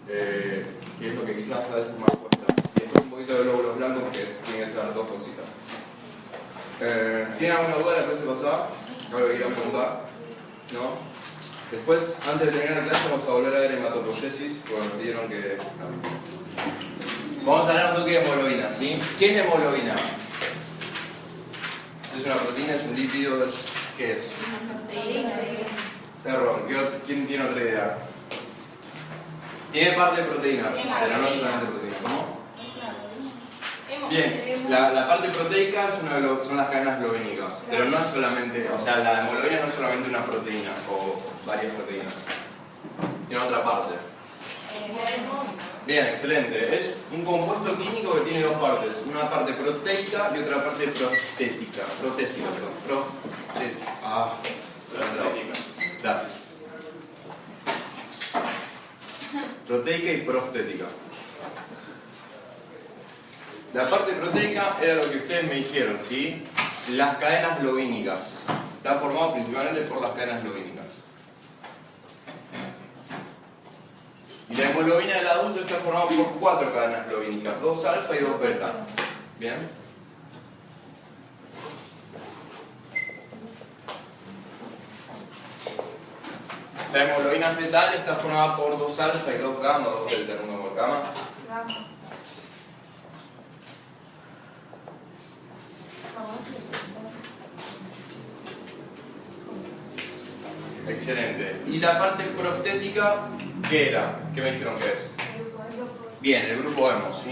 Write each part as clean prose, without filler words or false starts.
que es lo que quizás a veces más cuesta. Y después un poquito de glóbulos blancos, que tienen que ser dos cositas. ¿Tienen alguna duda de la clase pasada? ¿Algo que quieran preguntar? ¿No? Después, antes de terminar la clase, vamos a volver a ver hematopoiesis, porque nos pidieron que... Vamos a hablar un toque de hemoglobina, ¿sí? ¿Qué es la hemoglobina? ¿Es una proteína? ¿Es un lípido? ¿Qué es? Error. ¿Quién tiene otra idea? Tiene parte de proteína, pero no solamente proteína. ¿Cómo? Bien, la parte proteica son las cadenas globínicas, pero no es solamente, o sea, la hemoglobina no es solamente una proteína o varias proteínas. Tiene otra parte. Bien, excelente. Es un compuesto químico que tiene dos partes, una parte proteica y otra parte protésica, perdón. Gracias. Proteica y prostética. La parte proteica era lo que ustedes me dijeron, ¿sí? Las cadenas globínicas. Está formado principalmente por las cadenas globínicas. Y la hemoglobina del adulto está formada por 4 cadenas globínicas, 2 alfa y 2 beta. ¿Bien? La hemoglobina fetal está formada por 2 alfa y 2 gamma, 2 delta, 1 por gamma. Excelente. ¿Y la parte prostética qué era? ¿Qué me dijeron que es? Bien, el grupo hemo, ¿sí?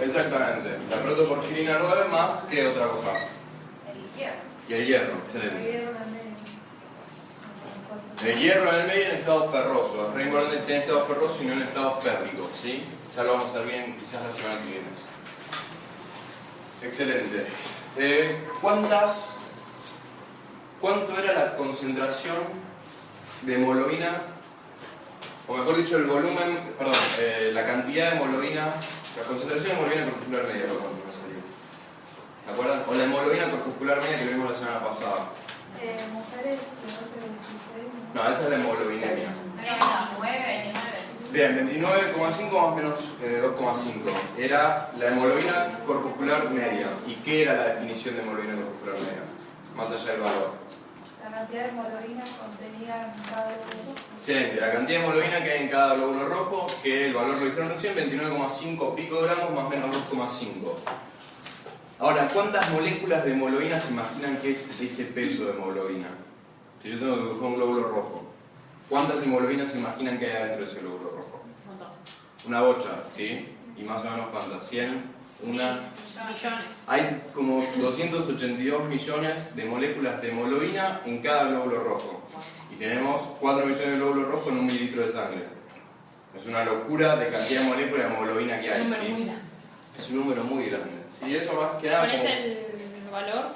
Exactamente. La protoporfirina 9 más, ¿qué otra cosa? El hierro. Y el hierro, excelente. El hierro en el medio en estado ferroso. Es importante que esté en estado ferroso y no en estado férrico, ¿sí? Ya lo vamos a ver bien quizás la semana que viene. Excelente. ¿Cuánto era la concentración de hemoglobina? O mejor dicho, el volumen, perdón, la cantidad de hemoglobina, la concentración de hemoglobina corpuscular media, perdón, me salió. ¿Se acuerdan? O la hemoglobina corpuscular media que vimos la semana pasada. Mujeres de 12 a 16. No, esa es la hemoglobinemia. 29. Bien, 29,5 más o menos 2,5. Era la hemoglobina corpuscular media. ¿Y qué era la definición de hemoglobina corpuscular media? Más allá del valor. La cantidad de hemoglobina contenida en cada glóbulo. Excelente, la cantidad de hemoglobina que hay en cada glóbulo rojo, que el valor lo dijeron recién, 29,5 picogramos más o menos 2,5. Ahora, ¿cuántas moléculas de hemoglobina se imaginan que es ese peso de hemoglobina? Si yo tengo que dibujar un glóbulo rojo, ¿cuántas hemoglobinas se imaginan que hay adentro de ese glóbulo rojo? Una bocha, ¿sí? ¿Y más o menos cuántas? ¿100? ¿Una? Millones. Hay como 282 millones de moléculas de hemoglobina en cada glóbulo rojo. Y tenemos 4 millones de glóbulos rojos en 1 mililitro de sangre. Es una locura de cantidad de moléculas de hemoglobina que hay. ¿Sí? Es un número muy grande. ¿Sí? Eso más que nada. ¿Cuál es el valor?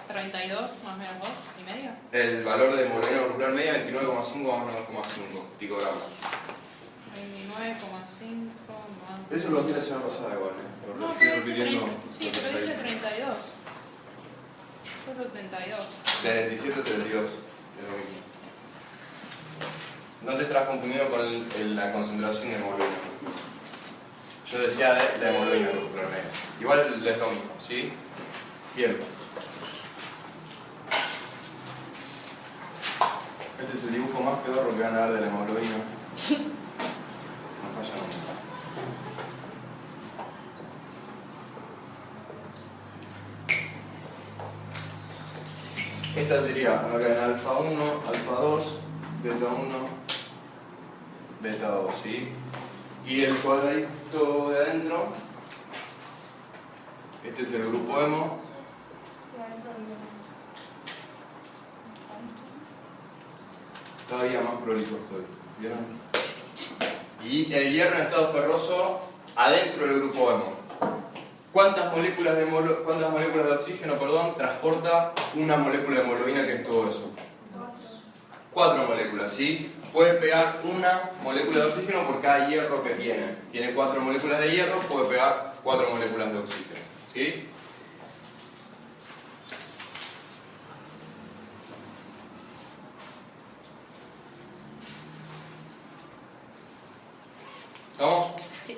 32 más o menos 2 y medio. El valor de hemoglobina corporal media 29,5 más o menos 2,5 picogramos. 29,5 más. Eso lo hacía la semana pasada igual, ¿eh? Lo No, estoy pero dice repitiendo. 30. Sí, pero dice 32. Solo 32. De 27 a 32. Es lo mismo. No te estarás confundido con la concentración de hemoglobina. Yo decía de hemoglobina corporal media. Igual es lo mismo, ¿sí? Bien. Este es el dibujo más pedorro que van a dar de la hemoglobina. No falla nunca. Esta sería una cadena alfa 1, alfa 2, beta 1, beta 2, ¿sí? Y el cuadradito de adentro, este es el grupo hemo. Todavía más prolijo estoy, ¿vieron? Y el hierro en estado ferroso adentro del grupo hemo. ¿Cuántas moléculas de oxígeno, transporta una molécula de hemoglobina, que es todo eso? 4 moléculas, ¿sí? Puede pegar una molécula de oxígeno por cada hierro que tiene. Tiene 4 moléculas de hierro, puede pegar 4 moléculas de oxígeno, ¿sí? ¿Estamos? Sí.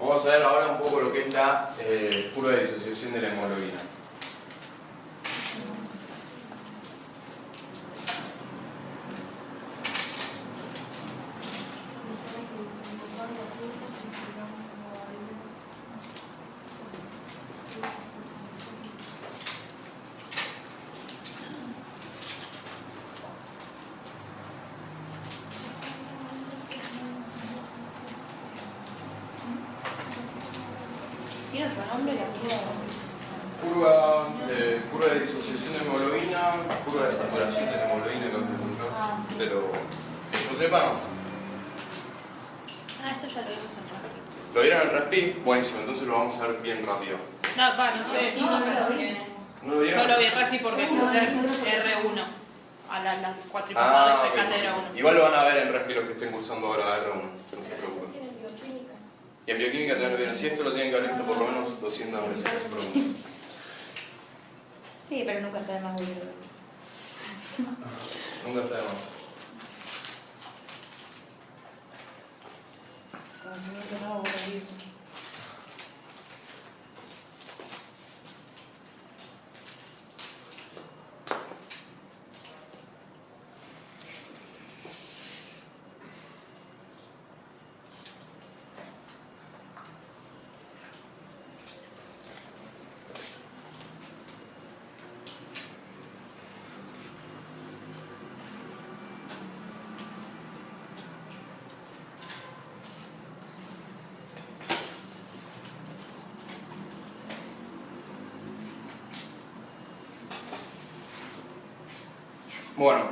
Vamos a ver ahora un poco lo que es la curva de disociación de la hemoglobina. ¿Tiene otro nombre la Curva de disociación de hemoglobina, curva de saturación de la hemoglobina, Sí. pero que yo sepa no. Esto ya lo vimos en Raspi. ¿Lo vieron en Raspi? Buenísimo, entonces lo vamos a ver bien rápido. No sé. ¿No lo vieron? Yo lo vi en Raspi porque puse R1 a las 4 y pasado y soy ok. cátedra 1. Igual lo van a ver en Raspi los que estén cursando ahora R1, no se preocupen. Tiene bioquímica. Y en bioquímica también lo vieron. Si esto lo tienen que haber visto por lo menos 200 veces, no se preocupen. Sí, pero nunca está de más boludo. Nunca está de más. Conocimiento nuevo, aburrido. Bueno,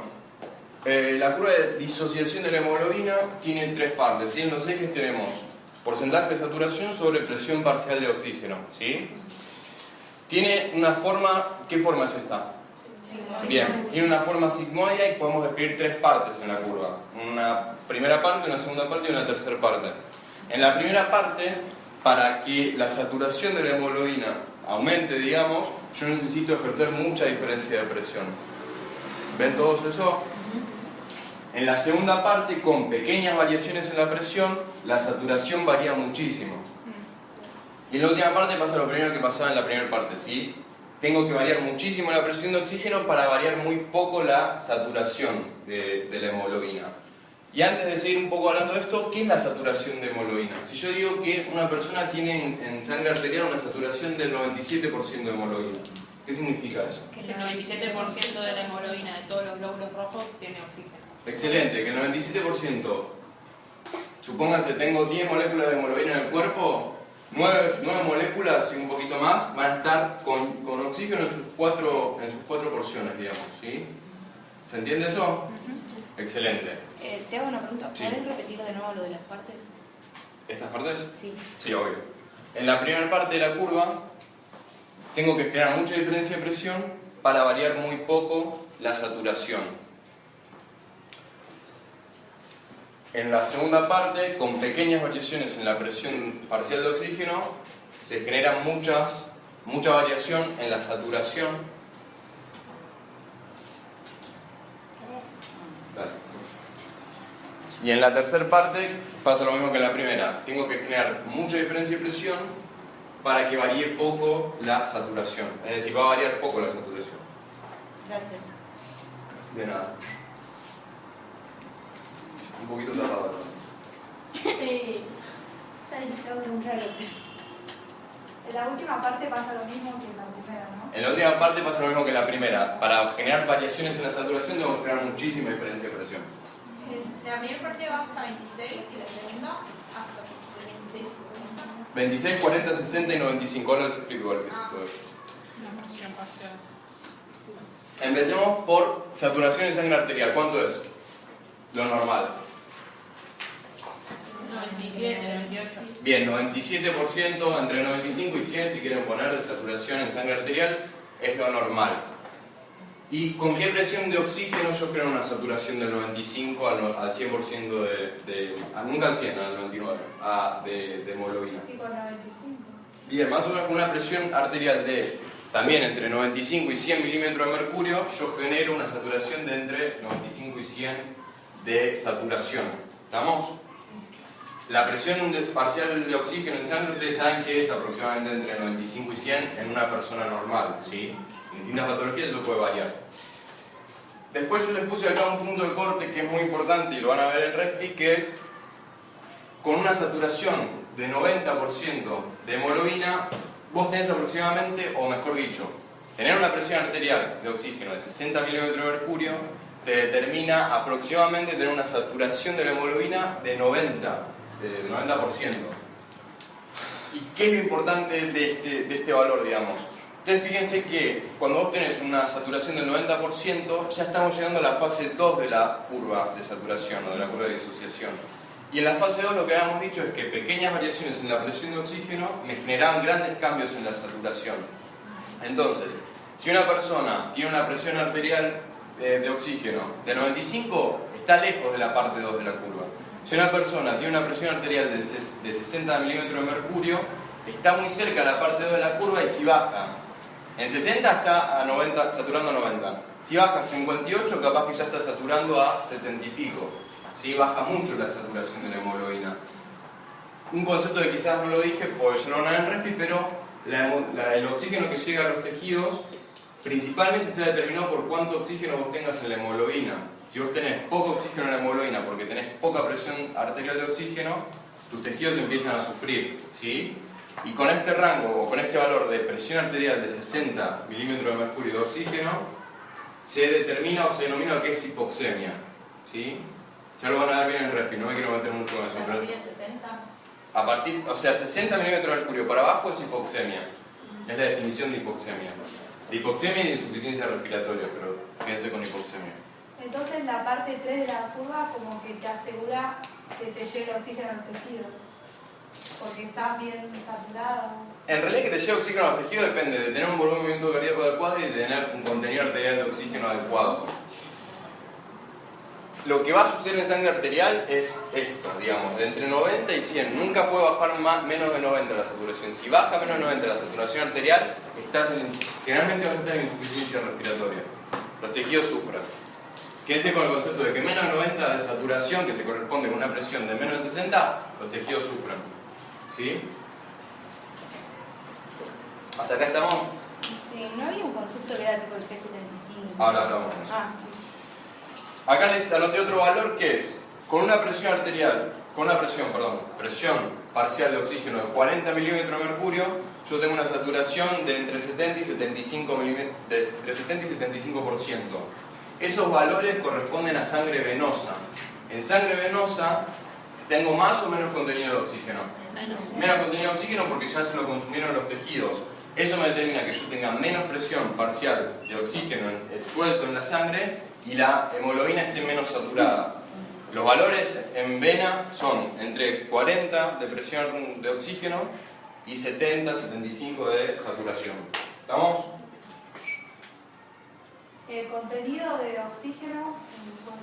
la curva de disociación de la hemoglobina tiene tres partes, ¿sí? En los ejes tenemos porcentaje de saturación sobre presión parcial de oxígeno, ¿sí? Tiene una forma, ¿qué forma es esta? Bien, tiene una forma sigmoidea y podemos describir tres partes en la curva. Una primera parte, una segunda parte y una tercera parte. En la primera parte, para que la saturación de la hemoglobina aumente, digamos, yo necesito ejercer mucha diferencia de presión. ¿Ven todos eso? En la segunda parte, con pequeñas variaciones en la presión, la saturación varía muchísimo. Y en la última parte pasa lo primero que pasaba en la primera parte, ¿sí? Tengo que variar muchísimo la presión de oxígeno para variar muy poco la saturación de la hemoglobina. Y antes de seguir un poco hablando de esto, ¿qué es la saturación de hemoglobina? Si yo digo que una persona tiene en sangre arterial una saturación del 97% de hemoglobina, ¿qué significa eso? Que el 97% de la hemoglobina de todos los glóbulos rojos tiene oxígeno. Excelente, que el 97%, supónganse, tengo 10 moléculas de hemoglobina en el cuerpo, 9 moléculas y un poquito más van a estar con oxígeno en sus cuatro porciones, digamos, ¿sí? ¿Se entiende eso? Excelente. Te hago una pregunta. Sí. ¿Puedes repetir de nuevo lo de las partes? ¿Estas partes? Sí. Sí, obvio. En la primera parte de la curva tengo que generar mucha diferencia de presión para variar muy poco la saturación. En la segunda parte, con pequeñas variaciones en la presión parcial de oxígeno, se genera mucha variación en la saturación. Dale. Y en la tercera parte pasa lo mismo que en la primera. Tengo que generar mucha diferencia de presión para que varíe poco la saturación. Es decir, va a variar poco la saturación. Gracias. De nada. Un poquito tapado, ¿no? Sí. Ya dijiste algo contrario. En la última parte pasa lo mismo que en la primera, ¿no? En la última parte pasa lo mismo que en la primera. Para generar variaciones en la saturación tengo que generar muchísima diferencia de presión. La primera parte va hasta 26 y la segunda hasta 26 y 60. 26, 40, 60 y 95. Ahora les explico igual qué es todo eso. La presión parcial. Empecemos por saturación de sangre arterial. ¿Cuánto es? Lo normal. 97, 98. Bien, 97%, entre 95 y 100 si quieren poner de saturación en sangre arterial, es lo normal. ¿Y con qué presión de oxígeno yo creo una saturación del 95 al 100% nunca al 100, al 99, de hemoglobina? Y con 95. Bien, más o menos con una presión arterial de también entre 95 y 100 milímetros de mercurio, yo genero una saturación de entre 95 y 100 de saturación. ¿Estamos? La presión parcial de oxígeno en sangre, ustedes saben que es aproximadamente entre 95 y 100 en una persona normal, ¿sí? En distintas patologías eso puede variar. Después yo les puse acá un punto de corte que es muy importante y lo van a ver en RESPI, que es con una saturación de 90% de hemoglobina, vos tenés aproximadamente, o mejor dicho, tener una presión arterial de oxígeno de 60 milímetros de mercurio te determina aproximadamente tener una saturación de la hemoglobina de 90%. ¿Y qué es lo importante de este valor, digamos? Ustedes fíjense que cuando vos tenés una saturación del 90%, ya estamos llegando a la fase 2 de la curva de saturación o de la curva de disociación. Y en la fase 2 lo que habíamos dicho es que pequeñas variaciones en la presión de oxígeno me generaban grandes cambios en la saturación. Entonces, si una persona tiene una presión arterial de oxígeno de 95, está lejos de la parte 2 de la curva. Si una persona tiene una presión arterial de 60 milímetros de mercurio, está muy cerca de la parte 2 de la curva y si baja en 60 está a 90, saturando a 90. Si baja a 58, capaz que ya está saturando a 70 y pico. ¿Sí? Baja mucho la saturación de la hemoglobina. Un concepto que quizás no lo dije porque yo no lo en RESPI, pero el oxígeno que llega a los tejidos principalmente está determinado por cuánto oxígeno vos tengas en la hemoglobina. Si vos tenés poco oxígeno en la hemoglobina porque tenés poca presión arterial de oxígeno, tus tejidos empiezan a sufrir, ¿sí? Y con este rango o con este valor de presión arterial de 60 milímetros de mercurio de oxígeno, se determina o se denomina lo que es hipoxemia, ¿sí? Ya lo van a ver bien en RESPI, no me quiero meter mucho con eso. ¿A Pero partir de 60? a partir, o sea, 60 milímetros de mercurio para abajo es hipoxemia. Es la definición de hipoxemia. De hipoxemia y de insuficiencia respiratoria, pero fíjense con hipoxemia. Entonces la parte 3 de la curva como que te asegura que te llegue oxígeno a los tejidos. Porque estás bien saturado. En realidad que te llegue oxígeno a los tejidos depende de tener un volumen cardíaco adecuado y de tener un contenido arterial de oxígeno adecuado. Lo que va a suceder en sangre arterial es esto, digamos, de entre 90 y 100. Nunca puede bajar menos de 90 la saturación. Si baja menos de 90 la saturación arterial, generalmente vas a tener insuficiencia respiratoria. Los tejidos sufren. Quédense con el concepto de que menos de 90 de saturación, que se corresponde con una presión de menos de 60, los tejidos sufren. ¿Sí? ¿Hasta acá estamos? Sí, no había un concepto que era tipo el P75. Ahora hablamos. Acá les anoté otro valor que es, con una presión arterial, presión parcial de oxígeno de 40 milímetros de mercurio, yo tengo una saturación de entre 70 y 75%. Esos valores corresponden a sangre venosa. En sangre venosa tengo más o menos contenido de oxígeno. Menos contenido de oxígeno porque ya se lo consumieron los tejidos. Eso me determina que yo tenga menos presión parcial de oxígeno suelto en la sangre y la hemoglobina esté menos saturada. Los valores en vena son entre 40 de presión de oxígeno y 70, 75 de saturación. ¿Estamos? El contenido de oxígeno,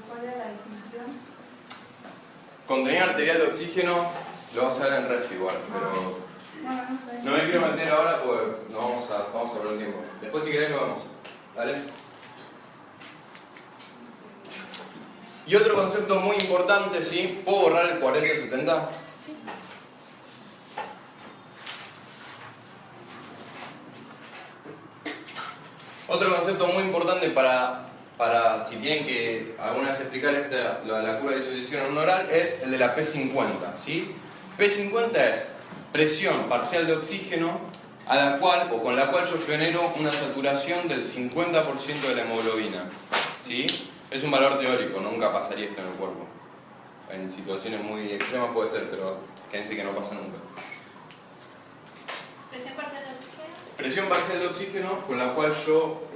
¿cuál es la definición? Contenido arterial de oxígeno lo vamos a ver en RESPI igual, pero no me quiero meter ahora porque no vamos a perder el tiempo. Después si querés lo vemos. ¿Vale? Y otro concepto muy importante, ¿sí? ¿Puedo borrar el 40-70? Otro concepto muy importante para si tienen que alguna vez explicar la curva de disociación en un oral es el de la P50, ¿sí? P50 es presión parcial de oxígeno a la cual o con la cual yo genero una saturación del 50% de la hemoglobina, ¿sí? Es un valor teórico, nunca pasaría esto en el cuerpo. En situaciones muy extremas puede ser, pero quédense que no pasa nunca. ¿Presión parcial de oxígeno? Presión parcial de oxígeno con la cual yo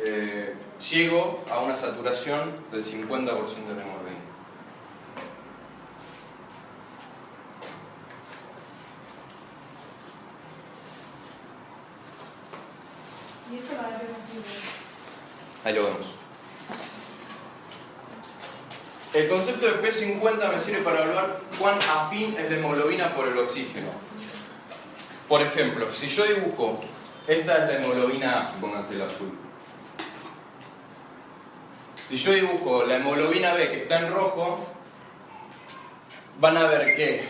llego a una saturación del 50% de la hemoglobina. ¿Y eso para qué nos sirve? Ahí lo vemos. El concepto de P50 me sirve para evaluar cuán afín es la hemoglobina por el oxígeno. Por ejemplo, si yo dibujo, esta es la hemoglobina A, supónganse el azul. Si yo dibujo la hemoglobina B que está en rojo, van a ver que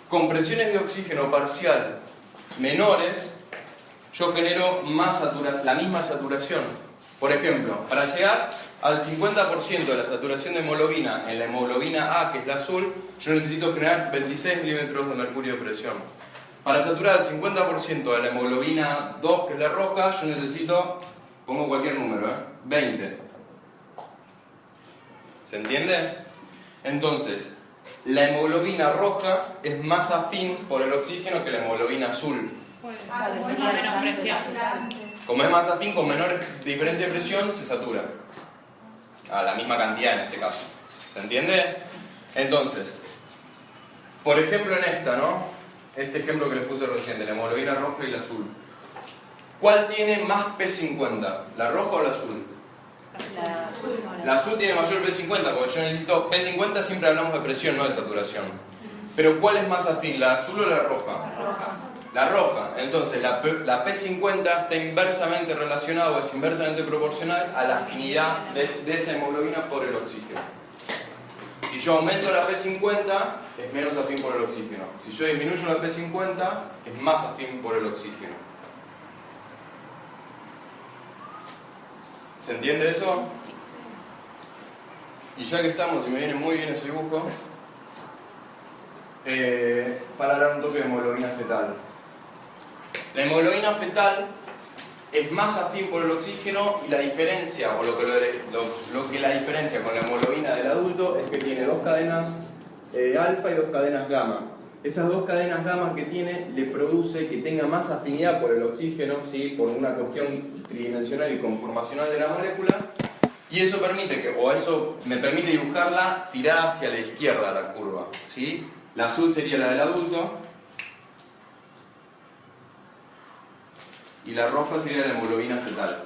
con presiones de oxígeno parcial menores, yo genero la misma saturación. Por ejemplo, para llegar al 50% de la saturación de hemoglobina en la hemoglobina A, que es la azul, yo necesito generar 26 milímetros de mercurio de presión. Para saturar el 50% de la hemoglobina 2, que es la roja, yo necesito, pongo cualquier número, 20. ¿Se entiende? Entonces, la hemoglobina roja es más afín por el oxígeno que la hemoglobina azul. Ah, Vale, como sería es menos más presión. saturante. Como es más afín, con menor diferencia de presión, se satura. A la misma cantidad en este caso. ¿Se entiende? Entonces, por ejemplo en esta, ¿no? Este ejemplo que les puse recién, de la hemoglobina roja y la azul. ¿Cuál tiene más P50? ¿La roja o la azul? La azul. La azul tiene mayor P50, porque yo necesito P50, siempre hablamos de presión, no de saturación. Pero ¿cuál es más afín, la azul o la roja? La roja. La roja. Entonces la P50 está inversamente relacionada o es inversamente proporcional a la afinidad de esa hemoglobina por el oxígeno. Si yo aumento la P50, es menos afín por el oxígeno. Si yo disminuyo la P50, es más afín por el oxígeno. ¿Se entiende eso? Y ya que estamos, y me viene muy bien ese dibujo, para hablar un toque de hemoglobina fetal. La hemoglobina fetal es más afín por el oxígeno y la diferencia, o lo que la diferencia con la hemoglobina del adulto es que tiene dos cadenas alfa y dos cadenas gamma. Esas dos cadenas gamma que tiene le produce que tenga más afinidad por el oxígeno, ¿sí? Por una cuestión tridimensional y conformacional de la molécula, y eso me permite dibujarla tirada hacia la izquierda la curva, ¿sí? La azul sería la del adulto y la roja sería la hemoglobina fetal.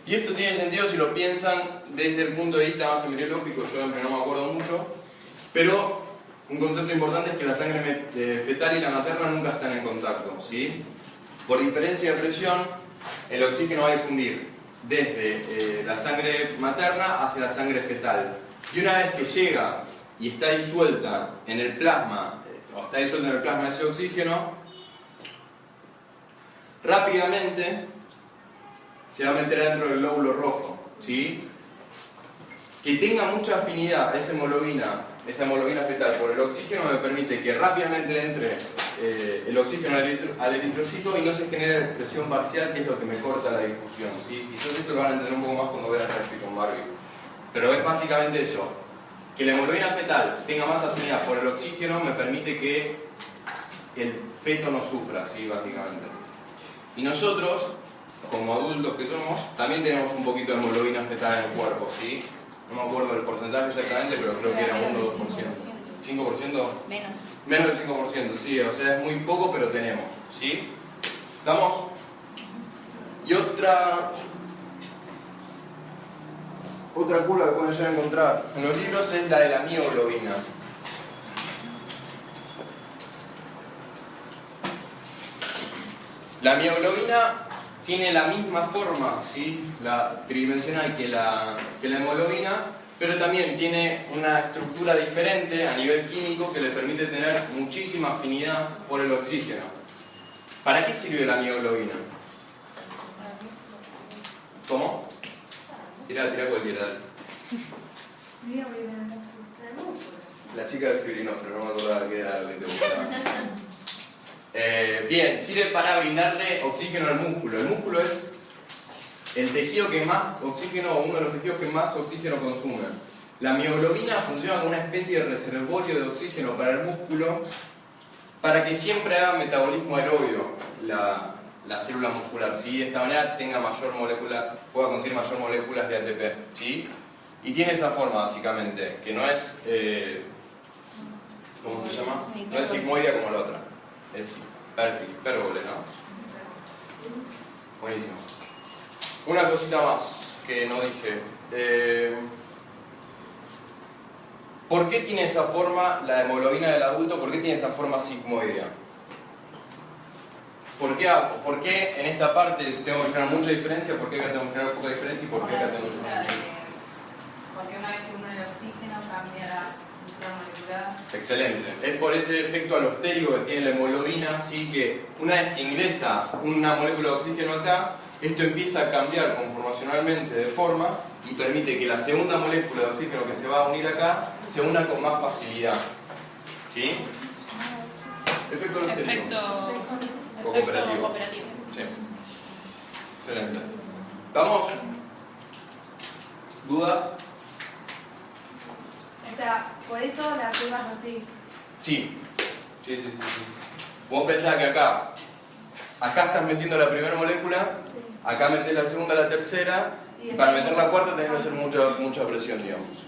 Y esto tiene sentido si lo piensan desde el punto de vista más embriológico, yo no me acuerdo mucho, pero un concepto importante es que la sangre fetal y la materna nunca están en contacto, ¿sí? Por diferencia de presión, el oxígeno va a difundir desde la sangre materna hacia la sangre fetal. Y una vez que llega y está disuelta en el plasma, ese oxígeno, rápidamente se va a meter dentro del glóbulo rojo, ¿sí? Que tenga mucha afinidad esa hemoglobina fetal por el oxígeno me permite que rápidamente entre el oxígeno al eritrocito y no se genere presión parcial, que es lo que me corta la difusión, ¿sí? Quizás esto lo van a entender un poco más cuando vean el con Barbie. Pero es básicamente eso. Que la hemoglobina fetal tenga más afinidad por el oxígeno me permite que el feto no sufra, ¿sí? Básicamente. Y nosotros, como adultos que somos, también tenemos un poquito de hemoglobina fetal en el cuerpo, ¿sí? No me acuerdo del porcentaje exactamente, pero creo que era 1 o 2%. ¿5%? Menos. Menos del 5%, sí, o sea, es muy poco, pero tenemos, ¿sí? ¿Estamos? Y otra curva que pueden llegar a encontrar en los libros es la de la mioglobina. La mioglobina tiene la misma forma, ¿sí? La tridimensional que la hemoglobina, pero también tiene una estructura diferente a nivel químico que le permite tener muchísima afinidad por el oxígeno. ¿Para qué sirve la mioglobina? ¿Cómo? Tira cualquiera. La chica del fibrinófilo, no me acordaba que era lo que te gustaba. Bien, sirve para brindarle oxígeno al músculo. El músculo es el tejido que más oxígeno, o uno de los tejidos que más oxígeno consume. La mioglobina funciona como una especie de reservorio de oxígeno para el músculo, para que siempre haga metabolismo aerobio la célula muscular, ¿sí? De esta manera pueda conseguir mayor moléculas de ATP, ¿sí? Y tiene esa forma básicamente, que no es, ¿cómo se llama? No es sigmoidea como la otra. Es hipérbole, ¿no? Buenísimo. Una cosita más que no dije. ¿Por qué tiene esa forma la hemoglobina del adulto? ¿Por qué tiene esa forma sigmoidea? ¿Por qué en esta parte tengo que generar mucha diferencia? ¿Por qué acá tengo que generar poca diferencia? ¿Y por qué acá tengo que generar mucha diferencia? Porque una vez que uno el oxígeno cambia la estructura molecular. Excelente. Es por ese efecto alostérico que tiene la hemoglobina, ¿sí? Que una vez que ingresa una molécula de oxígeno acá, esto empieza a cambiar conformacionalmente de forma y permite que la segunda molécula de oxígeno que se va a unir acá se una con más facilidad. ¿Sí? Efecto alostérico. Efecto cooperativo. Sí. Excelente. ¿Vamos? ¿Dudas? O sea, por eso la curva es así. Sí. Sí. Vos pensás que acá estás metiendo la primera molécula, Sí. acá metés la segunda, la tercera, y para meter la cuarta tenés que hacer mucha presión, digamos.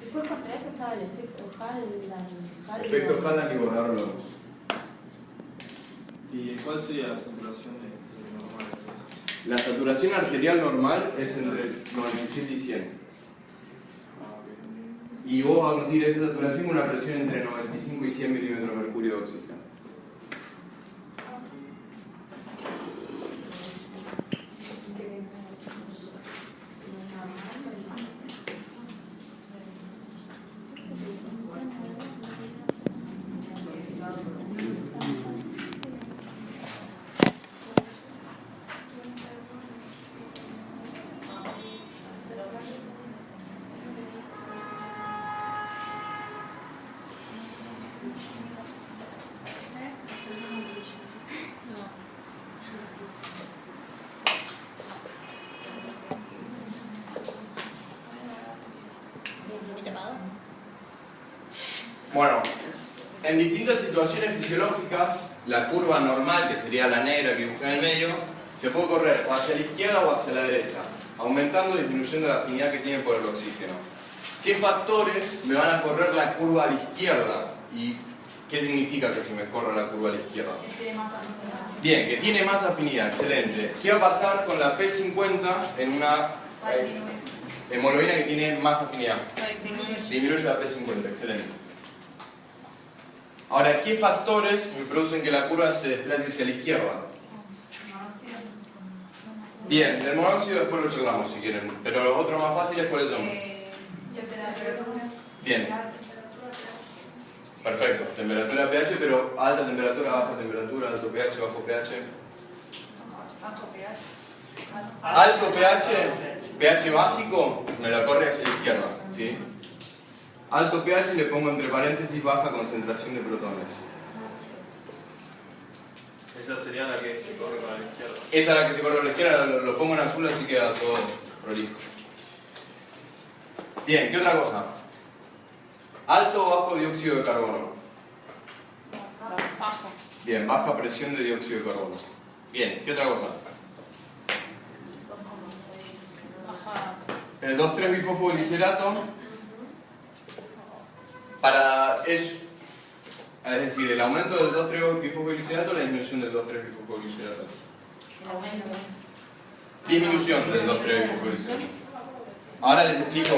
Después contra eso estaba el efecto Hall. Efecto Hallan y ahora lo vemos. ¿Y cuál sería la saturación normal? La saturación arterial normal es entre 97 y 100. Y vos vas a conseguir esa saturación con una presión entre 95 y 100 milímetros de mercurio de oxígeno. Bueno, en distintas situaciones fisiológicas, la curva normal, que sería la negra que dibujé en el medio, se puede correr o hacia la izquierda o hacia la derecha, aumentando o disminuyendo la afinidad que tiene por el oxígeno. ¿Qué factores me van a correr la curva a la izquierda? ¿Y qué significa que si me corre la curva a la izquierda? Bien, que tiene más afinidad, excelente. ¿Qué va a pasar con la P50 en una hemoglobina que tiene más afinidad? Disminuye la P50, excelente. Ahora, ¿qué factores me producen que la curva se desplace hacia la izquierda? Bien, del monóxido después lo charlamos si quieren, pero los otros más fáciles, ¿cuáles son? Bien. Perfecto, temperatura pH, pero alta temperatura, baja temperatura, alto pH, bajo pH. Alto pH, pH básico, me la corre hacia la izquierda, ¿sí? Alto pH le pongo entre paréntesis baja concentración de protones. Esa sería la que se corre para la izquierda. Esa es la que se corre a la izquierda, lo pongo en azul así queda todo prolijo. Bien, ¿qué otra cosa? Alto o bajo dióxido de carbono. Bajo. Bien, baja presión de dióxido de carbono. Bien, ¿qué otra cosa? Baja. El 2,3-bifosfoglicerato es decir, el aumento del 2,3-bifosfoglicerato o la disminución del 2,3-bifosfoglicerato. Disminución del 2,3-bifosfoglicerato. Ahora les explico,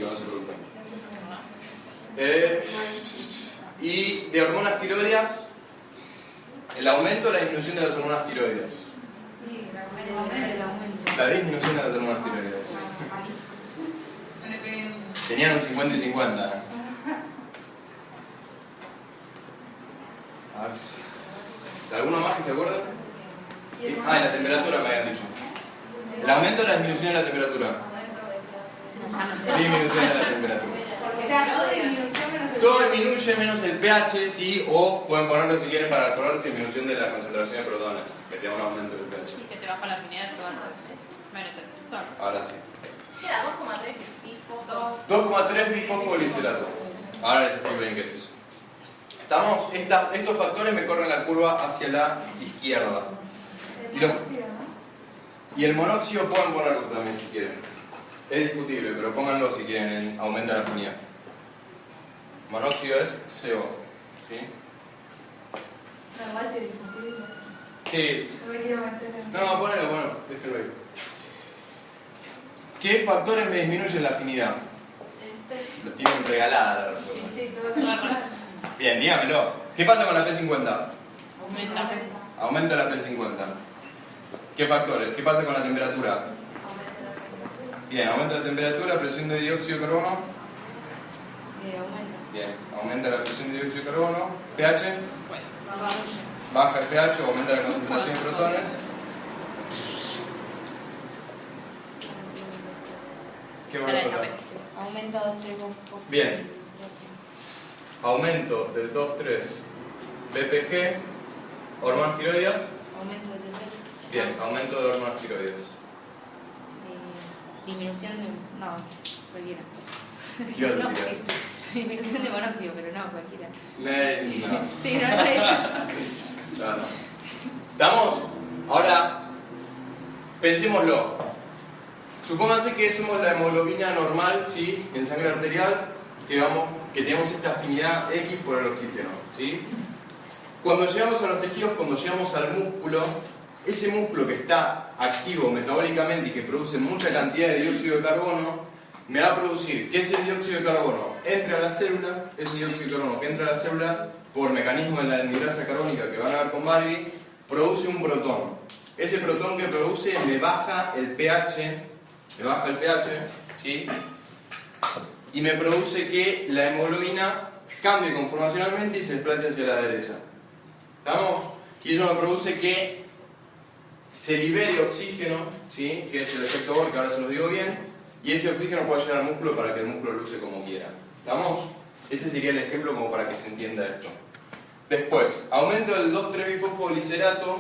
no se preocupen. Y de hormonas tiroideas, el aumento o la disminución de las hormonas tiroideas. La disminución de las hormonas tiroideas. Tenían un 50 y 50. A ver, ¿alguno más que se acuerden? Ah, en la temperatura me habían dicho. El aumento o la disminución de la temperatura. Disminución de la temperatura. O sea, todo disminución menos el Todo disminuye menos el pH, sí, o pueden ponerlo si quieren para acordarse, disminución de la concentración de protones, que te da un aumento del pH. Y que te baja la afinidad de todo el resto. Menos el todo. Ahora sí. Queda 2,3 bifosfo. 2,3 bifosfoglicerato. Ahora les explico bien qué es eso. Estamos, estos factores me corren la curva hacia la izquierda. Y el monóxido pueden ponerlo también si quieren. Es discutible, pero pónganlo si quieren en aumenta la afinidad. Monóxido es CO, ¿sí? No, igual si es discutible. Sí. No me quiero meter en... No, ponelo, bueno, déjenlo ahí. ¿Qué factores me disminuyen la afinidad? Lo tienen regalada la respuesta. Sí, todo claro. Bien, dígamelo. ¿Qué pasa con la P50? Aumenta. Aumenta la P50. ¿Qué factores? ¿Qué pasa con la temperatura? Bien, aumenta la temperatura, presión de dióxido de carbono. Aumenta. Bien, aumenta la presión de dióxido de carbono. pH. Baja. Baja el pH, aumenta la concentración de protones. ¿Qué va a pasar? Aumenta 2, 3, 4. Bien. Aumento del 2,3 BPG, hormonas tiroides. Aumento de temperatura. Bien, aumento de hormonas tiroides. Disminución de... No, cualquiera. ¿Qué ibas a No, tirar? disminución de monóxido, pero no, cualquiera. No. Sí, no es. No. ¿Estamos? Ahora, pensémoslo. Supónganse que somos la hemoglobina normal, ¿sí? En sangre arterial, que tenemos esta afinidad X por el oxígeno, ¿sí? Cuando llegamos a los tejidos, cuando llegamos al músculo, ese músculo que está activo metabólicamente y que produce mucha cantidad de dióxido de carbono, me va a producir, ¿qué es el dióxido de carbono? Entra a la célula, ese dióxido de carbono que entra a la célula, por mecanismo de la anhidrasa carbónica que van a ver con Barbie, produce un protón. Ese protón que produce me baja el pH, ¿sí? Y me produce que la hemoglobina cambie conformacionalmente y se desplace hacia la derecha. ¿Estamos? Y eso me produce que se libere oxígeno, ¿sí? Que es el efecto Bohr, que ahora se los digo bien, y ese oxígeno puede llegar al músculo para que el músculo lo use como quiera. ¿Estamos? Ese sería el ejemplo como para que se entienda esto. Después, aumento del 2,3-bifosfoglicerato.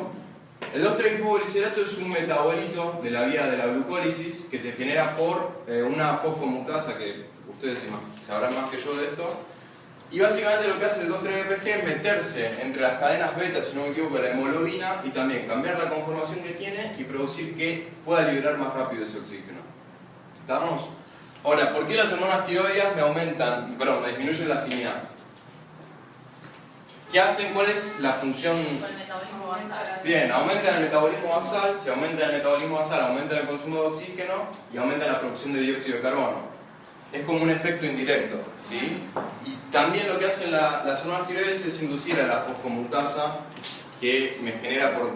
El 2,3-bifosfoglicerato es un metabolito de la vía de la glucólisis que se genera por una fosfomutasa, que ustedes sabrán más que yo de esto. Y básicamente lo que hace el 2,3-BPG es meterse entre las cadenas beta, si no me equivoco, de la hemoglobina y también cambiar la conformación que tiene y producir que pueda liberar más rápido ese oxígeno. ¿Estamos? Ahora, ¿por qué las hormonas tiroides me disminuyen la afinidad? ¿Qué hacen? ¿Cuál es la función? Con el metabolismo basal. Bien, aumentan el metabolismo basal, si aumenta el metabolismo basal, aumenta el consumo de oxígeno y aumenta la producción de dióxido de carbono. Es como un efecto indirecto, ¿sí? Y también lo que hacen las hormonas tiroides es inducir a la fosfomutasa que me genera por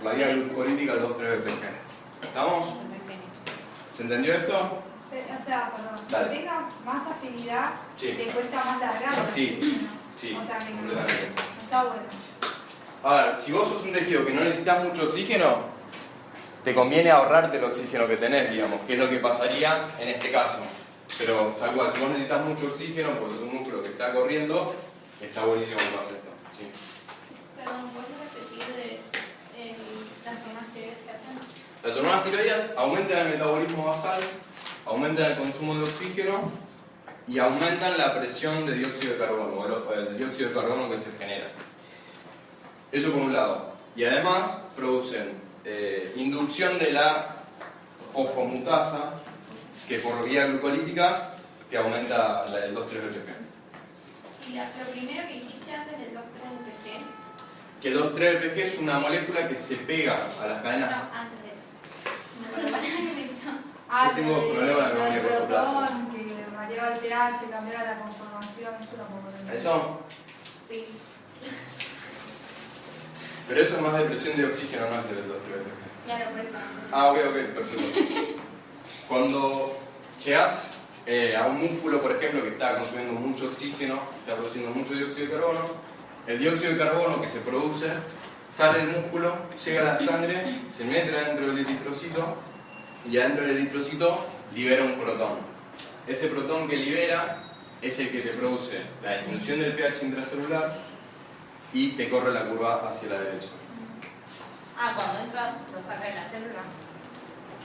la vía glucolítica el 2,3-BPG. ¿Estamos? ¿Se entendió esto? O sea, perdón, Dale. que tenga más afinidad, Sí. te cuesta más largar. Sí, sí, O sea, que completamente. está bueno. A ver, si vos sos un tejido que no necesitas mucho oxígeno, te conviene ahorrarte el oxígeno que tenés, digamos, que es lo que pasaría en este caso. Pero tal cual, si vos necesitas mucho oxígeno, pues es un músculo que está corriendo, está buenísimo que pase esto. Sí. Perdón, ¿puedes repetir las hormonas tiroides que hacen? Las hormonas tiroides aumentan el metabolismo basal, aumentan el consumo de oxígeno y aumentan la presión de dióxido de carbono, el dióxido de carbono que se genera. Eso por un lado. Y además producen inducción de la fosfomutasa, que por vía glucolítica te aumenta el 2,3-BPG. Y lo primero que dijiste antes del 2,3-BPG. Que el 2,3-BPG es una molécula que se pega a las No, cadenas. antes de eso. No me acuerdo cuál era el dicho. Yo tengo problemas de memoria a corto plazo. Protón, que variaba el pH, cambiaba la conformación, eso tampoco lo entiendo. ¿Eso? Sí. Pero eso es más de presión de oxígeno, no es del 2,3-BPG. Ya lo por eso. Ah, ok, perfecto. Cuando llegas a un músculo, por ejemplo, que está consumiendo mucho oxígeno, está produciendo mucho dióxido de carbono, el dióxido de carbono que se produce sale del músculo, llega a la sangre, se mete adentro del eritrocito y adentro del eritrocito libera un protón. Ese protón que libera es el que te produce la disminución del pH intracelular y te corre la curva hacia la derecha. Ah, cuando entras lo sacas de la célula.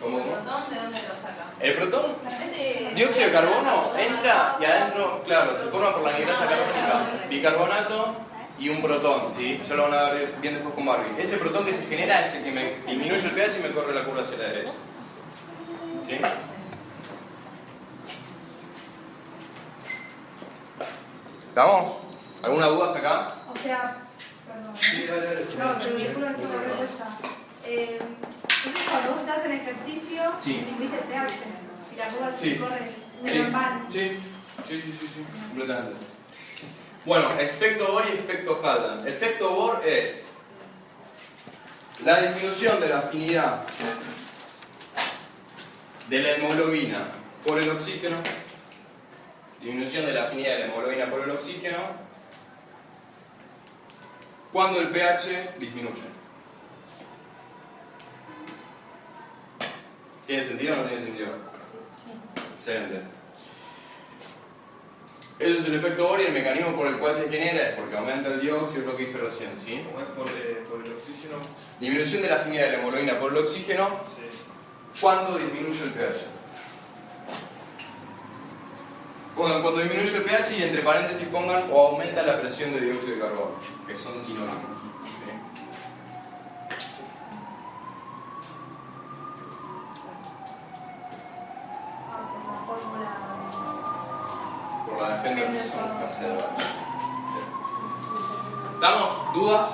¿Cómo? ¿El protón de dónde lo saca? El protón, Este, dióxido de carbono, entra y adentro, claro, se forma por la anhidrasa carbónica, bicarbonato y un protón, ¿sí? Ya lo van a ver bien después con Barbie. Ese protón que se genera es el que me disminuye el pH y me corre la curva hacia la derecha. ¿Sí? ¿Estamos? ¿Alguna duda hasta acá? O sea, perdón. Sí, dale. No, pero calculo esto la respuesta. Entonces, cuando vos estás en ejercicio, Sí. disminuís el pH. Si la curva Sí. se corre Sí, normal. sí, completamente. Bueno, efecto Bohr y efecto Haldan. Efecto Bohr es la disminución de la afinidad de la hemoglobina por el oxígeno, disminución de la afinidad de la hemoglobina por el oxígeno, cuando el pH disminuye. ¿Tiene sentido o no tiene sentido? Excelente. Eso es el efecto Bohr y el mecanismo por el cual se genera es porque aumenta el dióxido, es lo que dije recién, ¿sí? ¿Cómo es por el oxígeno? Disminución de la afinidad de la hemoglobina por el oxígeno Sí. cuando disminuye el pH. Pongan cuando disminuye el pH y entre paréntesis pongan o aumenta la presión de dióxido de carbono, que son sinónimos. ¿Sí? Por la fórmula. Por la Henderson Casella. ¿Estamos? ¿Dudas?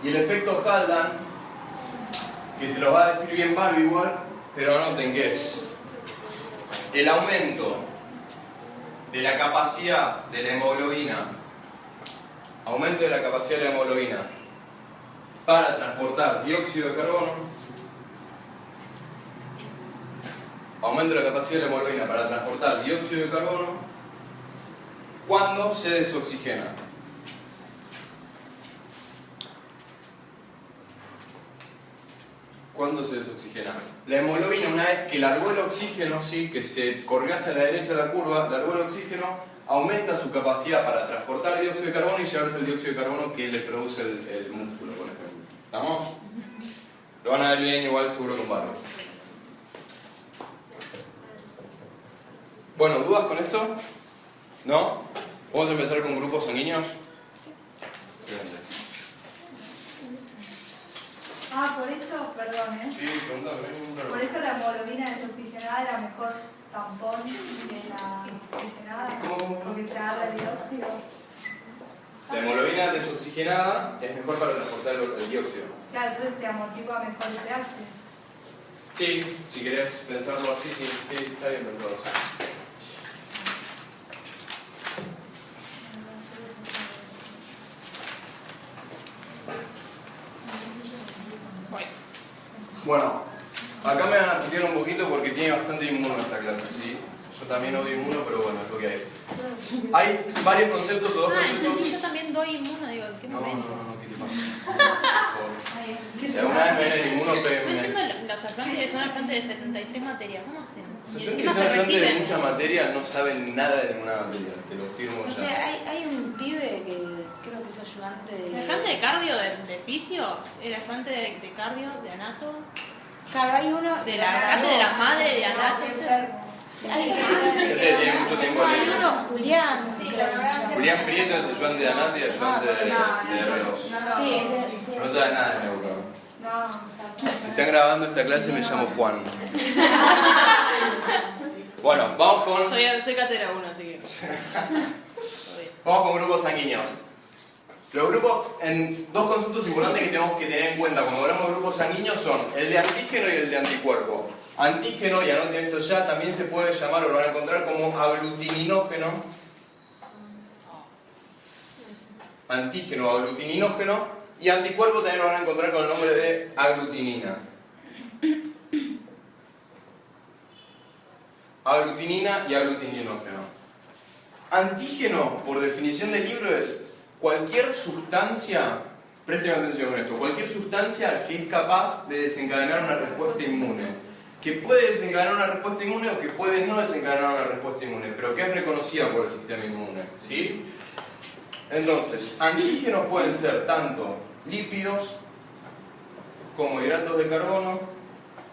Y el efecto Haldan, que se lo va a decir bien Barbie igual, pero anoten que es el aumento de la capacidad de la hemoglobina, aumento de la capacidad de la hemoglobina para transportar dióxido de carbono, aumento de la capacidad de la hemoglobina para transportar dióxido de carbono cuando se desoxigena. ¿Cuándo se desoxigena? La hemoglobina, una vez que largó el oxígeno, ¿sí? Que se corrió hacia la derecha de la curva, largó el oxígeno, aumenta su capacidad para transportar dióxido de carbono y llevarse el dióxido de carbono que le produce el músculo, por ejemplo. ¿Estamos? Lo van a ver bien igual seguro con barro. Bueno, ¿dudas con esto? ¿No? ¿Vamos a empezar con grupos sanguíneos? Excelente. Por eso, perdón, Sí, preguntame. por eso la hemoglobina desoxigenada era mejor tampón que la oxigenada. ¿Cómo? Porque se habla el dióxido. La hemoglobina desoxigenada es mejor para transportar el dióxido. Claro, entonces te amortigua mejor el pH. Sí, si querés pensarlo así, sí, está bien pensado así. Bueno, acá me van a putear un poquito porque tiene bastante inmuno esta clase, ¿sí? Yo también odio inmuno, pero bueno, es lo que hay. Hay varios conceptos o dos Entendí, conceptos. yo también doy inmuno, digo, ¿en qué No, momento? ¿qué te pasa? Si alguna vez me ven el inmuno, No péguenme. entiendo, los ayudantes son ayudantes de 73 materias, ¿cómo hacen? Los Y ayudantes encima que son se ayudantes de reciben. mucha materia no saben nada de ninguna materia, te lo firmo O ya. sea, hay un pibe que creo que es ayudante de... ¿El ayudante de cardio de fisio? ¿El ayudante de cardio de anato? Claro, hay uno... ¿De la cátedra madre de anato? Hay, Tiene mucho tiempo hay libre. uno, Julián. Sí, creo la que se verdad llama. Julián Prieto es ayudante de Anati y ayudante de R2. Sí, sí. No sabe nada de neuro. No, Si están grabando esta clase me llamo Juan. Bueno, vamos con cátedra 1, así que... vamos con grupos sanguíneos. Los grupos, en dos conceptos importantes que tenemos que tener en cuenta cuando hablamos de grupos sanguíneos son el de antígeno y el de anticuerpo. Antígeno, y anoten esto ya, también se puede llamar o lo van a encontrar como aglutininógeno. Antígeno o aglutininógeno. Y anticuerpo también lo van a encontrar con el nombre de aglutinina. Aglutinina y aglutinógeno. Antígeno, por definición del libro, es cualquier sustancia, presten atención con esto, cualquier sustancia que es capaz de desencadenar una respuesta inmune. Que puede desencadenar una respuesta inmune o que puede no desencadenar una respuesta inmune, pero que es reconocida por el sistema inmune, ¿sí? Entonces, antígenos pueden ser tanto lípidos, como hidratos de carbono,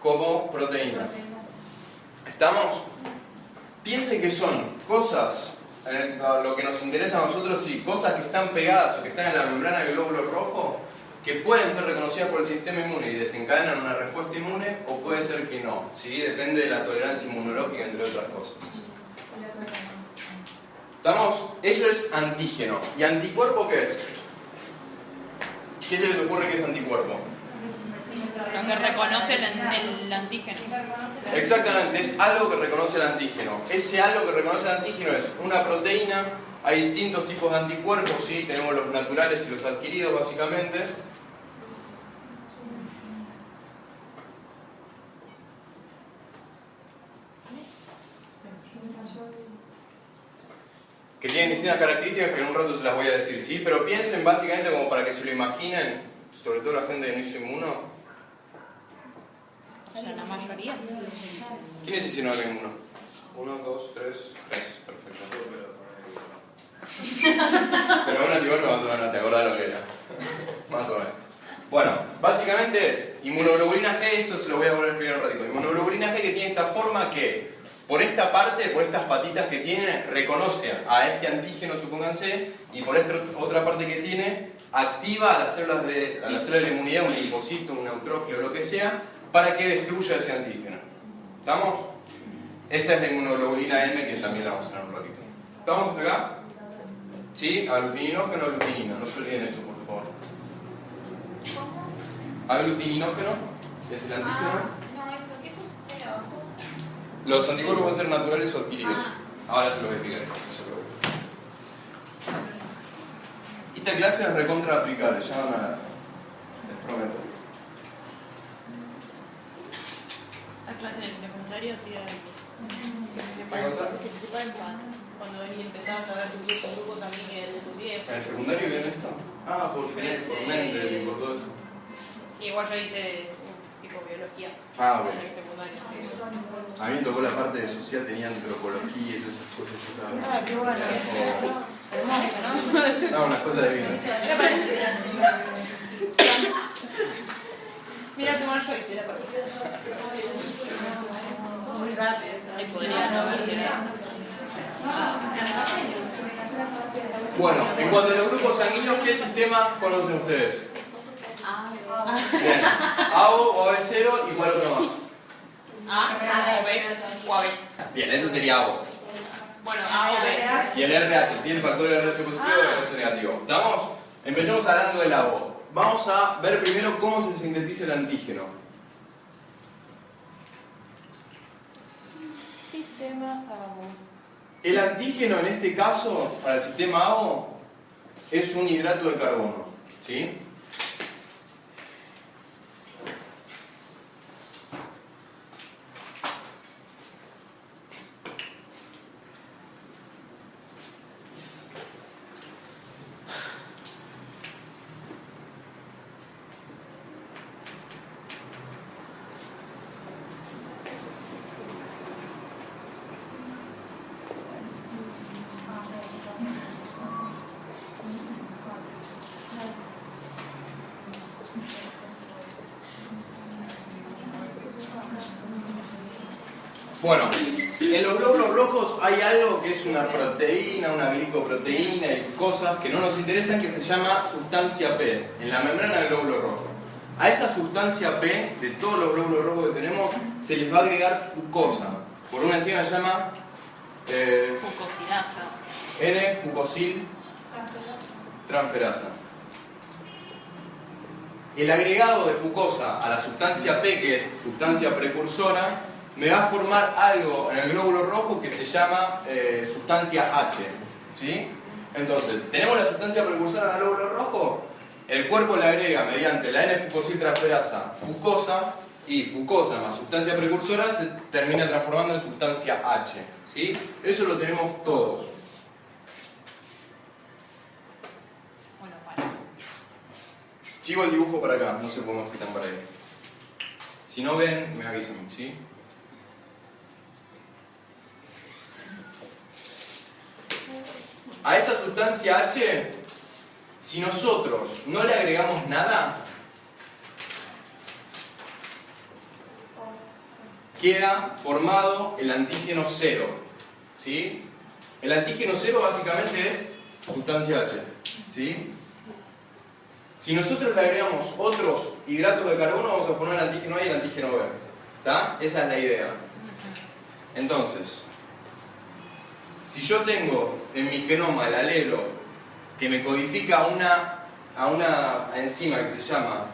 como proteínas. ¿Estamos? Piensen que son cosas lo que nos interesa a nosotros, sí, cosas que están pegadas o que están en la membrana del glóbulo rojo, que pueden ser reconocidas por el sistema inmune y desencadenan una respuesta inmune, o puede ser que no, ¿sí? Depende de la tolerancia inmunológica, entre otras cosas. ¿Estamos? Eso es antígeno. ¿Y anticuerpo qué es? ¿Qué se les ocurre que es anticuerpo? Lo que reconoce el antígeno. Exactamente, es algo que reconoce el antígeno. Ese algo que reconoce el antígeno es una proteína. Hay distintos tipos de anticuerpos, ¿sí? Tenemos los naturales y los adquiridos, básicamente. Que tienen distintas características que en un rato se las voy a decir, ¿sí? Pero piensen básicamente como para que se lo imaginen, sobre todo la gente que no hizo inmuno. O sea, la mayoría sí. ¿Quiénes hicieron el inmuno? 1, 2, 3, perfecto. Pero un anticuerpo más o menos, ¿te acordás lo que era? Más o menos. Bueno, básicamente es inmunoglobulina G, esto se lo voy a volver primero un ratito. Inmunoglobulina G que tiene esta forma que, por esta parte, por estas patitas que tiene, reconoce a este antígeno, supónganse, y por esta otra parte que tiene, activa a las células de la inmunidad, un linfocito, un neutrófilo, lo que sea, para que destruya ese antígeno. ¿Estamos? Esta es la inmunoglobulina M, que también la vamos a ver un ratito. ¿Estamos hasta acá? ¿Sí? Aglutininógeno o glutinina, no se olviden eso, por favor. Aglutininógeno es el antígeno. No, eso, ¿qué pusiste ahí abajo? Los anticuerpos pueden ser naturales o adquiridos. Ahora se lo voy a explicar, no se preocupen. Esta clase es recontra aplicable, ya van a ver. Les prometo. La clase en el secundario sí era ¿Qué cosa? que se sepan cuando empezabas a ver tus grupos amigos de tus viejos. ¿En el secundario viene esto? Ah, por Mendel y por todo eso. Igual yo hice tipo biología Ah, ok. en el secundario. A mí me tocó la parte de social, tenía antropología y todas esas cosas. Ah, qué bueno. Hermoso, ¿no? No, unas cosas de vida. Mira, tomar yo y te la partida. Muy rápido. Ahí podría no haber quedado. Bueno, en cuanto a los grupos sanguíneos, ¿qué sistema conocen ustedes? Bien. AO, OB0 y cuál otro más. A, O, B o AB. Bien, eso sería AO. Bueno, A o B. Y el RH, ¿sí? El factor RH positivo y el RH negativo. ¿Estamos? Empecemos hablando del AO. Vamos a ver primero cómo se sintetiza el antígeno. Sistema AO. El antígeno en este caso, para el sistema AO, es un hidrato de carbono. ¿Sí? Bueno, en los glóbulos rojos hay algo que es una proteína, una glicoproteína y cosas que no nos interesan que se llama sustancia P, en la membrana del glóbulo rojo. A esa sustancia P, de todos los glóbulos rojos que tenemos, se les va a agregar fucosa, por una enzima que se llama Fucosilasa. N-fucosil transferasa. El agregado de fucosa a la sustancia P, que es sustancia precursora, me va a formar algo en el glóbulo rojo que se llama sustancia H. ¿Sí? Entonces, tenemos la sustancia precursora en el glóbulo rojo, el cuerpo le agrega mediante la N-fucosil transferasa fucosa, y fucosa más sustancia precursora se termina transformando en sustancia H. ¿Sí? Eso lo tenemos todos. Bueno, para. Sigo el dibujo para acá, no sé cómo me fui tan para ahí. Si no ven, me avisan, ¿sí? A esa sustancia H, si nosotros no le agregamos nada, queda formado el antígeno 0, ¿sí? El antígeno 0 básicamente es sustancia H. ¿Sí? Si nosotros le agregamos otros hidratos de carbono, vamos a formar el antígeno A y el antígeno B. ¿Está? Esa es la idea. Entonces, si yo tengo en mi genoma el alelo que me codifica a una enzima que se llama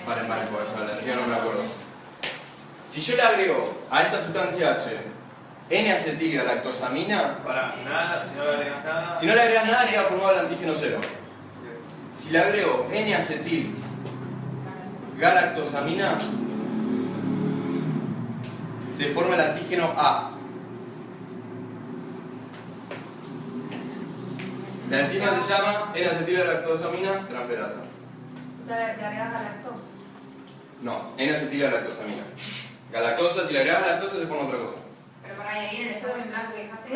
Paren, por eso, la enzima no me acuerdo. Si yo le agrego a esta sustancia H N-acetilgalactosamina, Para nada, si no le agregas nada. si no le agregas nada queda formado el antígeno 0. Si le agrego N-acetilgalactosamina, se forma el antígeno A. La enzima se llama N-acetilgalactosamina transferasa. O sea, le agregas la lactosa. No, N-acetilgalactosamina. Galactosa, si le agregas lactosa se forma otra cosa. Pero para ahí en el espacio en blanco que dejaste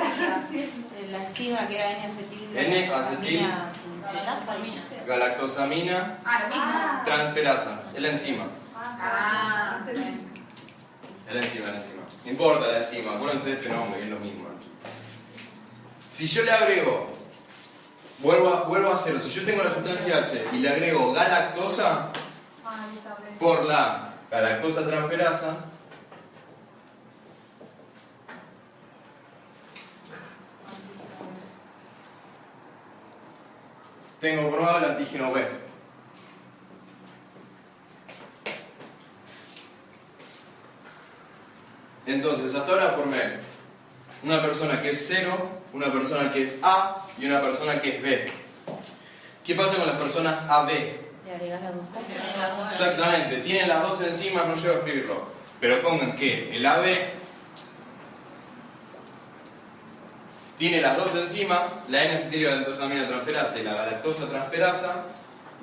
La enzima que era N-acetil- N-acetilgalactosamina sintetasa, ¿viste? Galactosamina lo mismo. transferasa. Es la enzima. Entendí. Es la enzima. No importa la enzima, acuérdense de este nombre, es lo mismo. Si yo le agrego, vuelvo a hacerlo, si yo tengo la sustancia H y le agrego galactosa por la galactosa transferasa, tengo formado el antígeno B. Entonces, hasta ahora formé una persona que es 0, una persona que es A y una persona que es B. ¿Qué pasa con las personas AB? Le agregas las dos cosas. Exactamente, tienen las dos enzimas, no llego a escribirlo. Pero pongan que el AB tiene las dos enzimas, la N-acetilgalactosamina transferasa y la galactosa transferasa,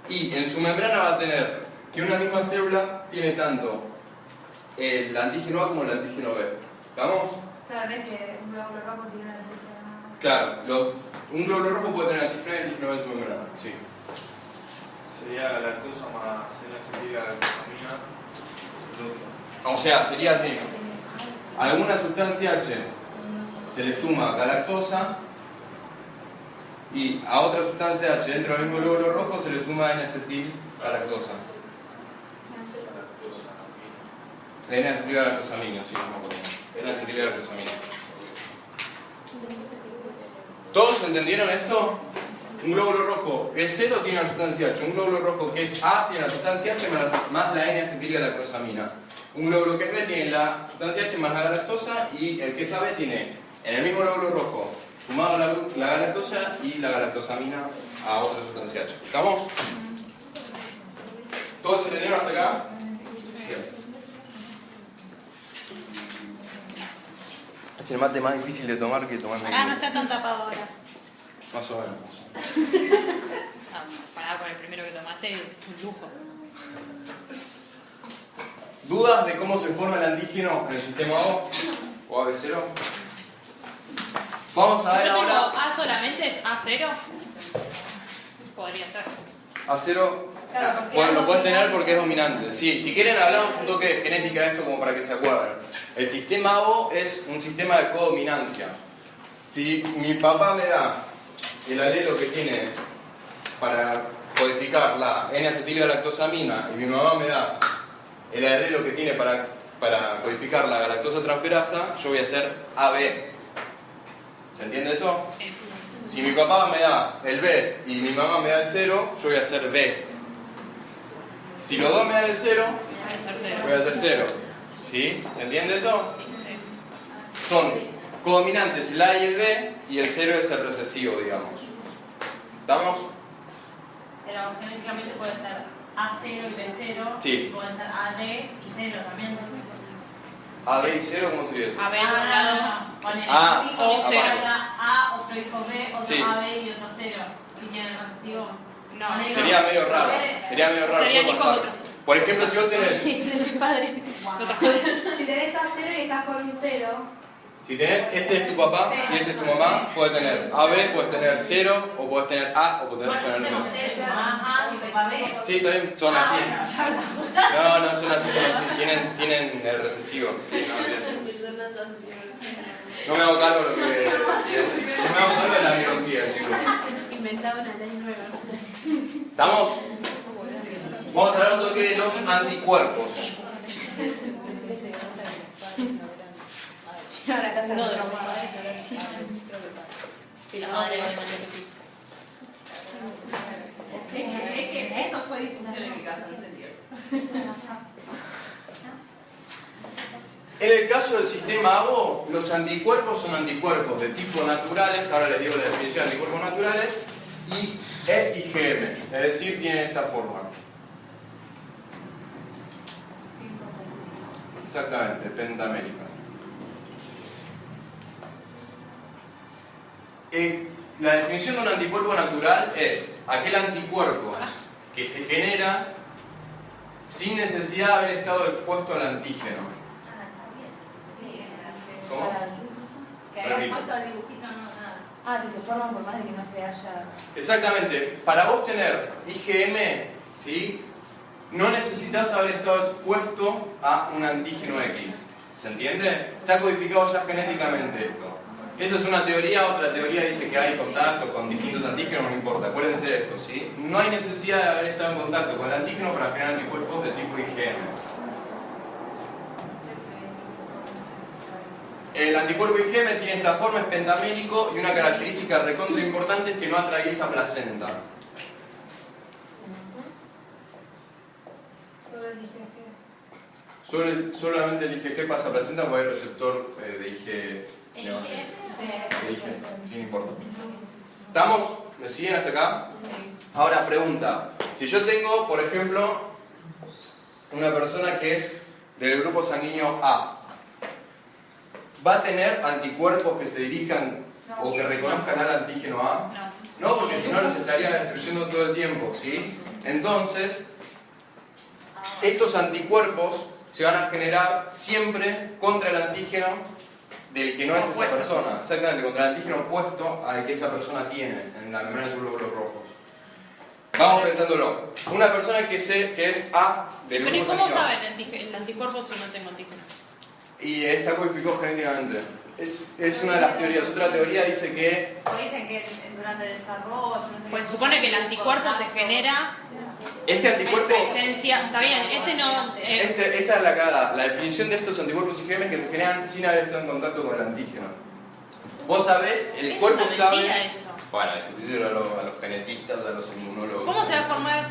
y en su membrana va a tener que una misma célula tiene tanto el antígeno A como el antígeno B. ¿Estamos? Claro, es que un glóbulo rojo tiene la lactosa. Claro, un glóbulo rojo puede tener antígeno A y antígeno B en su membrana. Sí. Sería galactosa más N-acetilgalactosamina. O sea, sería así. A alguna sustancia H se le suma galactosa y a otra sustancia H dentro del mismo glóbulo rojo se le suma N-acetilgalactosa. N-acetilgalactosamina, sí, no me acuerdo. N-acetilgalactosamina. ¿Todos entendieron esto? Un glóbulo rojo es 0 tiene la sustancia H. Un glóbulo rojo que es A tiene la sustancia H más la N-acetilgalactosamina. Un glóbulo que es B tiene la sustancia H más la galactosa, y el que es AB tiene en el mismo glóbulo rojo sumado la galactosa y la galactosamina a otra sustancia H. ¿Estamos? ¿Todos entendieron hasta acá? Bien. Es el mate más difícil de tomar que tomar Pará, no está tan tapado ahora. Más o menos. No, pará con el primero que tomaste, un lujo. ¿Dudas de cómo se forma el antígeno en el sistema O o AB0? Vamos a ver Yo tengo ahora A solamente, es A0. Podría ser. A0. Claro, porque Bueno, es lo puedes tener dominante. porque es dominante. Sí, si quieren hablamos un toque de genética de esto como para que se acuerden. El sistema O es un sistema de codominancia. Si mi papá me da el alelo que tiene para codificar la N-acetilgalactosamina y mi mamá me da el alelo que tiene para codificar la galactosa transferasa, yo voy a hacer AB. ¿Se entiende eso? Si mi papá me da el B y mi mamá me da el 0, yo voy a hacer B. Si los dos me dan el 0, voy a hacer 0. ¿Sí? ¿Se entiende eso? Son codominantes el A y el B, y el 0 es el recesivo, digamos. ¿Estamos? Pero genéticamente puede ser A0 y B0. Sí. Y puede ser AD y 0 también. A, B y 0, ¿cómo sería eso? A ver, por un lado. Ponele, Ah, un hijo o que cero. traiga A, otro hijo B, otro Sí. AB y otro 0. ¿Y tiene el recesivo? No, Ponele- Sería medio raro. Sería medio raro. Sería puede hijo pasar. otro. Por ejemplo, si vos tenés, Mi padre. Si tenés A0 y estás con un 0, si tenés, este es tu papá y este es tu mamá, puedes tener AB, puedes tener 0, o puedes tener A, o puedes Bueno, yo tener tengo 1. 0, mi mamá A, mi papá B. Sí, también son así. Bueno, ya lo No, son así, tienen el recesivo. Sí, no, bien. No me hago cargo de lo que. No me hago cargo de la biología, chicos. Inventaba una ley nueva. ¿Estamos? Vamos a hablar un toque de los anticuerpos. Llegar a casa de No, de otra los madre. Y la madre obviamente que sí. Es que esto fue discusión en mi casa, en sentido. En el caso del sistema ABO, los anticuerpos son anticuerpos de tipo naturales, ahora les digo la definición de anticuerpos naturales, y E y GM, es decir, tienen esta forma. Exactamente, pentamérica. La definición de un anticuerpo natural es aquel anticuerpo que se genera sin necesidad de haber estado expuesto al antígeno. ¿Cómo? Que había puesto el dibujito, no, nada. Ah, que se forman por más de que no se haya... Exactamente. Para vos tener IgM, ¿sí? No necesitas haber estado expuesto a un antígeno X. ¿Se entiende? Está codificado ya genéticamente esto. Esa es una teoría, otra teoría dice que hay contacto con distintos antígenos, no importa. Acuérdense de esto, ¿sí? No hay necesidad de haber estado en contacto con el antígeno para generar anticuerpos de tipo IgM. El anticuerpo IgM tiene esta forma, es pentamérico y una característica recontra importante es que no atraviesa placenta. Solamente el IgG pasa placenta porque hay receptor de IG. ¿El de IgM? IG, sí, no importa. ¿Estamos? ¿Me siguen hasta acá? Ahora, pregunta. Si yo tengo, por ejemplo, una persona que es del grupo sanguíneo A, ¿va a tener anticuerpos que se dirijan o que reconozcan al antígeno A? No. No, porque si no los estaría destruyendo todo el tiempo, ¿sí? Entonces, estos anticuerpos se van a generar siempre contra el antígeno del que no es esa persona. Exactamente, contra el antígeno opuesto al que esa persona tiene en la membrana de sus glóbulos rojos. Vamos pensándolo. Una persona que es A del Pero ¿y grupo cómo sanguíneo A. saben el anticuerpo si no tengo antígeno? Y está codificado genéticamente. Es una de las teorías. Otra teoría dice que... O dicen que durante el desarrollo, no sé Pues qué, se supone que el anticuerpo se genera Este anticuerpo... en esencia. Está bien, este no. Esa es la cagada. La definición de estos anticuerpos IgM es que se generan sin haber estado en contacto con el antígeno. Vos sabés, el Es cuerpo una sabe... mentira eso. Bueno, díselo a los genetistas, a los inmunólogos. ¿Cómo se va a formar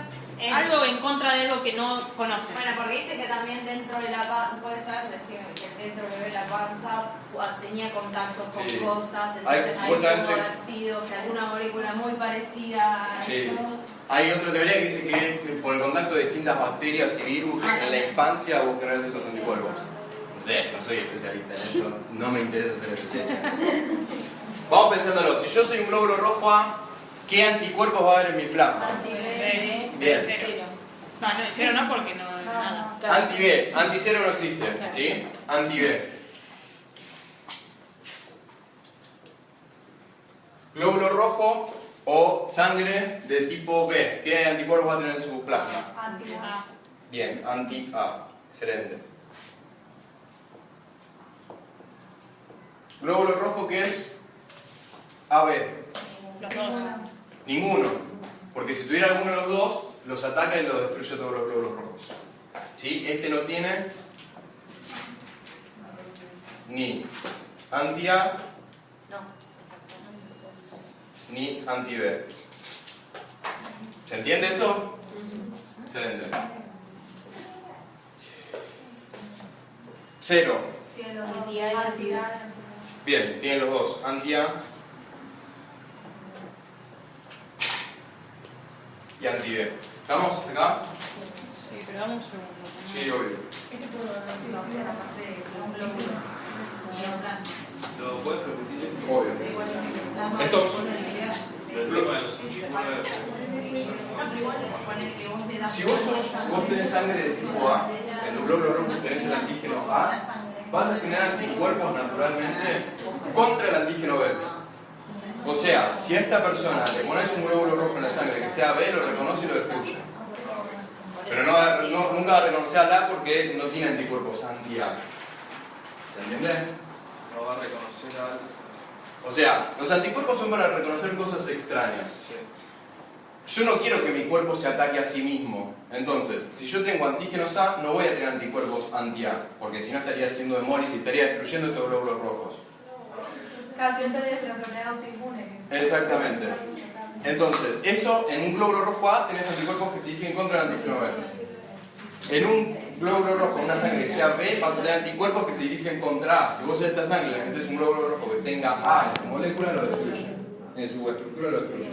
algo en contra de algo que no conocen? Bueno, porque dice que también dentro de la panza, puede ser decir que dentro de la panza tenía contacto con Sí. cosas, Hay, entonces ahí supuestamente- pudo haber sido que alguna molécula muy parecida a Sí. eso. Hay otra teoría que dice que por el contacto de distintas bacterias y virus en la infancia vos generás estos anticuerpos. No sé, no soy especialista en esto, no me interesa ser especialista. Vamos pensándolo, si yo soy un glóbulo rojo A, ¿qué anticuerpos va a haber en mi plasma? B. Bien. Cero. No, cero no porque no nada. Anti-B, anti-cero no existe, ¿sí? Anti-B. Glóbulo rojo o sangre de tipo B. ¿Qué anticuerpos va a tener en su plasma? Ah, Bien, anti-A. Excelente. Glóbulo rojo, ¿qué es? AB. los dos. Ninguno. Porque si tuviera alguno de los dos, los ataca y los destruye todos los glóbulos rojos. ¿Sí? Este no tiene ni anti-A ni anti-B. ¿Se entiende eso? Excelente. Cero. Bien, tienen los dos. Anti-A y anti-B. ¿Estamos acá? Sí, pero dame un segundo. Sí, obvio. No sé, la parte de un glóbulo y en plan. ¿Lo puedes repetir? Obvio. Igual que la Estos. El tema de los anticuerpos. Si vos tenés sangre de tipo A, en el glóbulo rojo tenés el antígeno A, vas a generar anticuerpos naturalmente contra el antígeno B. O sea, si a esta persona le pones un glóbulo rojo en la sangre que sea B, lo reconoce y lo destruye. nunca va a reconocer al A porque no tiene anticuerpos anti-A. ¿Se entiende? No va a reconocer al. O sea, los anticuerpos son para reconocer cosas extrañas. Sí. Yo no quiero que mi cuerpo se ataque a sí mismo. Entonces, si yo tengo antígenos A, no voy a tener anticuerpos anti-A, porque si no estaría haciendo hemólisis y estaría destruyendo estos glóbulos rojos. Casi un test de la enfermedad autoinmune. Exactamente. Entonces, eso en un glóbulo rojo A tenés anticuerpos que se dirigen contra el antígeno B. En un glóbulo rojo, una sangre que sea B, vas a tener anticuerpos que se dirigen contra A. Si vos en esta sangre le metés un glóbulo rojo que tenga A en su molécula, lo destruye. En su estructura lo destruye.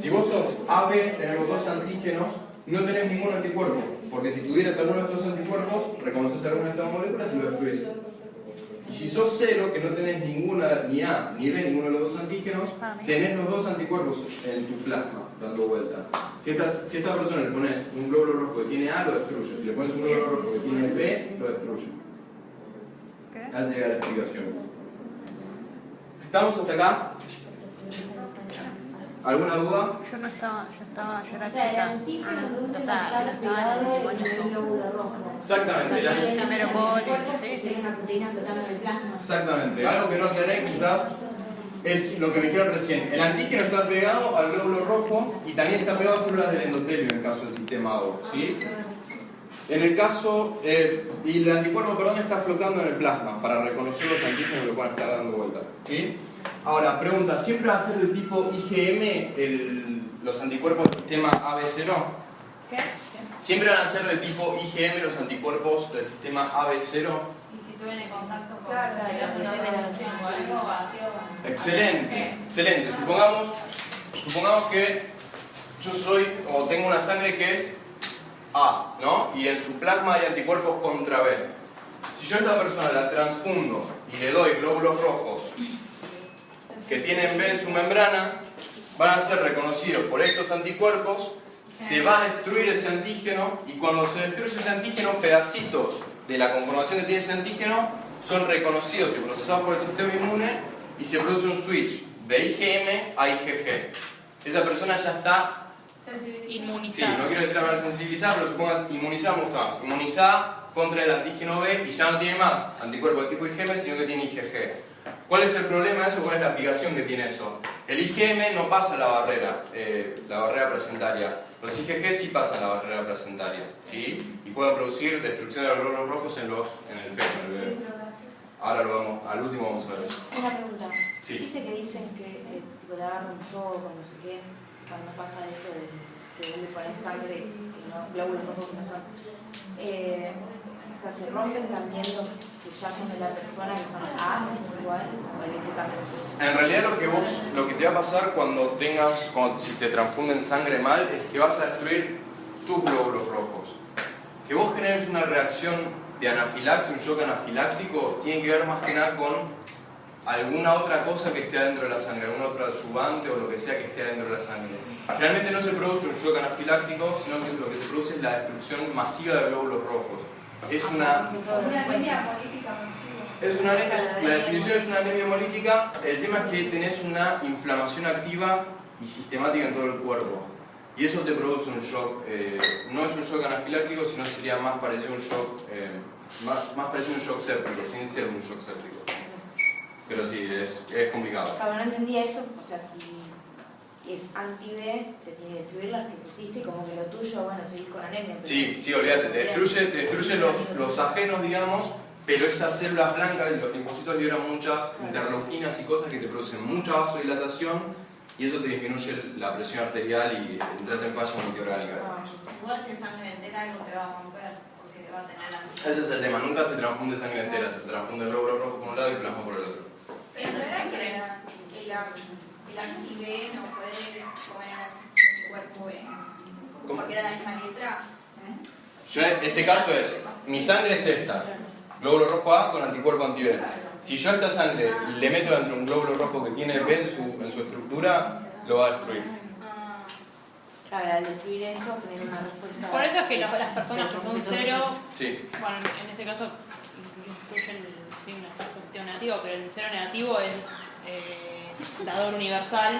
Si vos sos AB, tenés los dos antígenos, no tenés ningún anticuerpo. Porque si tuvieras alguno de estos anticuerpos, reconoces alguna de estas moléculas y lo destruís. Y si sos cero, que no tenés ninguna, ni A ni B, ninguno de los dos antígenos, tenés los dos anticuerpos en tu plasma, dando vueltas. Si a esta persona le pones un glóbulo rojo que tiene A, lo destruye. Si le pones un glóbulo rojo que tiene B, lo destruye. Así llega la explicación. ¿Estamos hasta acá? ¿Alguna duda? Yo era O sea, el chica. antígeno entonces Estaba está activado en el glóbulo rojo. Exactamente. Entonces, la el metabólica, anticuerpo sí, sí. sería una proteína flotando en el plasma. Exactamente. Algo que no aclaré quizás es lo que me dijeron recién. El antígeno está pegado al glóbulo rojo y también está pegado a células del endotelio en el caso del sistema AO, ¿sí? En el caso, y el anticuerpo, perdón, está flotando en el plasma para reconocer los antígenos que puedan estar dando vuelta, ¿sí? Ahora, pregunta, ¿siempre va a ser de tipo IgM los anticuerpos del sistema AB0? ¿Qué? ¿Siempre van a ser de tipo IgM los anticuerpos del sistema AB0? Y si tuvieron contacto con Claro, la Excelente, excelente. Supongamos que yo soy o tengo una sangre que es A, ¿no? Y en su plasma hay anticuerpos contra B. Si yo a esta persona la transfundo y le doy glóbulos rojos que tienen B en su membrana, van a ser reconocidos por estos anticuerpos, se va a destruir ese antígeno y cuando se destruye ese antígeno, pedacitos de la conformación que tiene ese antígeno son reconocidos y procesados por el sistema inmune y se produce un switch de IgM a IgG. Esa persona ya está, sí, Inmunizada. no quiero decir la palabra sensibilizada, pero supongas inmunizada, me gusta más. Inmunizada contra el antígeno B y ya no tiene más anticuerpo de tipo IgM, sino que tiene IgG. ¿Cuál es el problema de eso? ¿Cuál es la aplicación que tiene eso? El IgM no pasa la barrera placentaria. Los IgG sí pasan la barrera placentaria, ¿sí? Y pueden producir destrucción de los glóbulos rojos en el feto, en el bebé. Ahora al último vamos a ver eso. Una pregunta. Sí. ¿Viste que dicen que tipo, te agarra un shock o no sé qué? Cuando pasa eso de que vos le pones sangre, que no, glóbulos rojos no son. O sea, se rompen también los que ya son de la persona, que son A, igual, o en este caso. En realidad lo que te va a pasar si te transfunden sangre mal, es que vas a destruir tus glóbulos rojos. Que vos generes una reacción de anafilaxia, un shock anafiláctico, tiene que ver más que nada con alguna otra cosa que esté adentro de la sangre, algún otro adyuvante o lo que sea que esté adentro de la sangre. Realmente no se produce un shock anafiláctico, sino que lo que se produce es la destrucción masiva de glóbulos rojos. Es una anemia hemolítica masiva. La definición es una anemia hemolítica. El tema es que tenés una inflamación activa y sistemática en todo el cuerpo. Y eso te produce un shock, no es un shock anafiláctico, sino sería más parecido a un shock, más parecido a un shock séptico, sin ser un shock séptico. Pero sí, es complicado. Cabrón, no entendía eso, o sea, si es anti-B, te tiene que destruir las que pusiste y como que lo tuyo, bueno, seguís con anemia. Sí, olvídate, te destruye los ajenos, digamos, pero esas células blancas y los linfocitos liberan muchas interleuquinas y cosas que te producen mucha vasodilatación y eso te disminuye la presión arterial y entras en falla multiorgánica. Igual si es sangre entera algo te va a romper, porque va a tener la... Ese es el tema, nunca se transfunde sangre entera, se transfunde el glóbulo rojo por un lado y plasma por el otro. Sí, es verdad que el anti-B no puede comer el cuerpo B. ¿Cómo? Porque era la misma letra. Yo este caso es, mi sangre es esta, glóbulo rojo A con anticuerpo anti-B. Si yo a esta sangre le meto dentro un glóbulo rojo que tiene B en su estructura, lo va a destruir. Claro, al destruir eso genera una respuesta. Por eso es que las personas que son cero, Sí. bueno, en este caso incluyen una cuestión negativa, pero el cero negativo es dador universal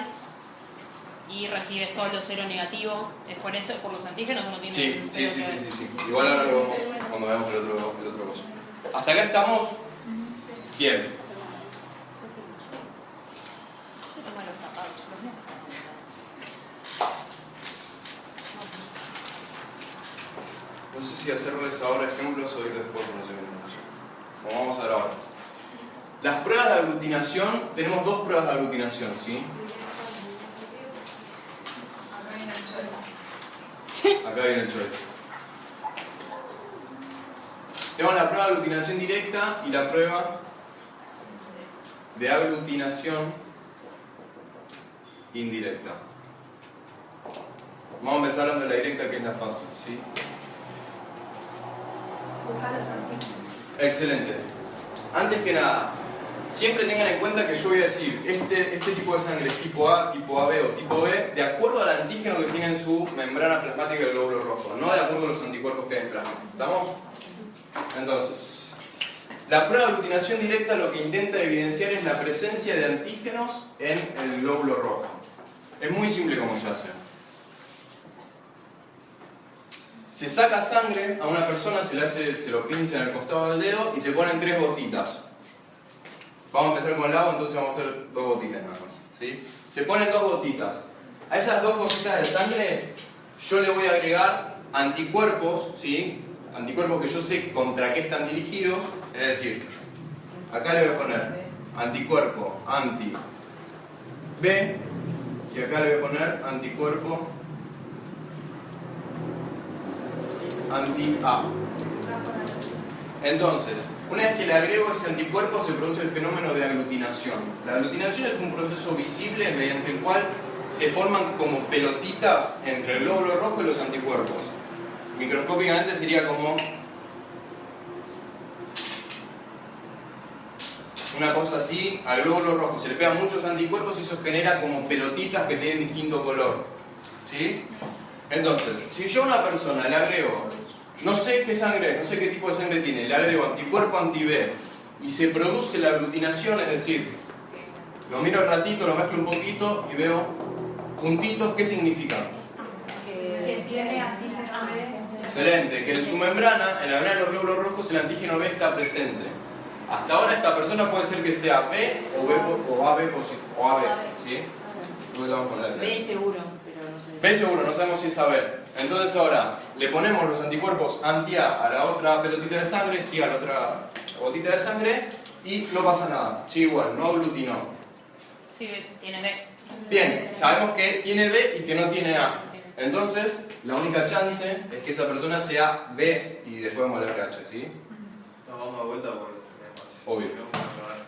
y recibe solo 0 negativo. ¿Es por eso, por los antígenos o no tiene? Sí. Igual ahora lo vemos cuando veamos el otro coso. ¿Hasta acá estamos? Bien. No sé si hacerles ahora ejemplos o ir después con los ejemplos. Como vamos a ver ahora. Las pruebas de aglutinación, tenemos dos pruebas de aglutinación, ¿sí? Acá viene el choice. Tenemos la prueba de aglutinación directa y la prueba de aglutinación indirecta. Vamos a empezar hablando de la directa, que es la fácil, ¿sí? Buscar los antígenos. Excelente. Antes que nada, siempre tengan en cuenta que yo voy a decir este tipo de sangre es tipo A, tipo AB o tipo B, de acuerdo al antígeno que tiene en su membrana plasmática del glóbulo rojo, no de acuerdo a los anticuerpos que hay en plasma. ¿Estamos? Entonces, la prueba de aglutinación directa lo que intenta evidenciar es la presencia de antígenos en el glóbulo rojo. Es muy simple cómo se hace. Se saca sangre a una persona, se lo pincha en el costado del dedo y se ponen 3 gotitas. Vamos a empezar con el agua, entonces vamos a hacer 2 gotitas nada más, ¿sí? Se ponen 2 gotitas. A esas 2 gotitas de sangre yo le voy a agregar anticuerpos, ¿sí? Anticuerpos que yo sé contra qué están dirigidos. Es decir, acá le voy a poner anticuerpo anti-B y acá le voy a poner anticuerpo anti-A. Entonces, una vez que le agrego ese anticuerpo se produce el fenómeno de aglutinación. La aglutinación es un proceso visible mediante el cual se forman como pelotitas entre el glóbulo rojo y los anticuerpos. Microscópicamente sería como una cosa así, al glóbulo rojo se le pegan muchos anticuerpos y eso genera como pelotitas que tienen distinto color, ¿sí? Entonces, si yo a una persona le agrego, no sé qué sangre, no sé qué tipo de sangre tiene, le agrego anticuerpo anti-B y se produce la aglutinación, es decir, lo miro al ratito, lo mezclo un poquito y veo puntitos, ¿qué significa? Que tiene antígeno B. Excelente, que en su membrana, en la membrana de los glóbulos rojos, el antígeno B está presente. Hasta ahora esta persona puede ser que sea B o AB positivo, o AB, ¿sí? B seguro, pero no sé. B seguro, no sabemos si es AB. Entonces ahora le ponemos los anticuerpos anti-A a la otra pelotita de sangre, sí, a la otra gotita de sangre, y no pasa nada, sí, igual, no aglutinó. Sí, tiene B. Bien, sabemos que tiene B y que no tiene A. Entonces, la única chance es que esa persona sea B y después vamos al RH, ¿sí? No, vamos a vuelta porque Obvio.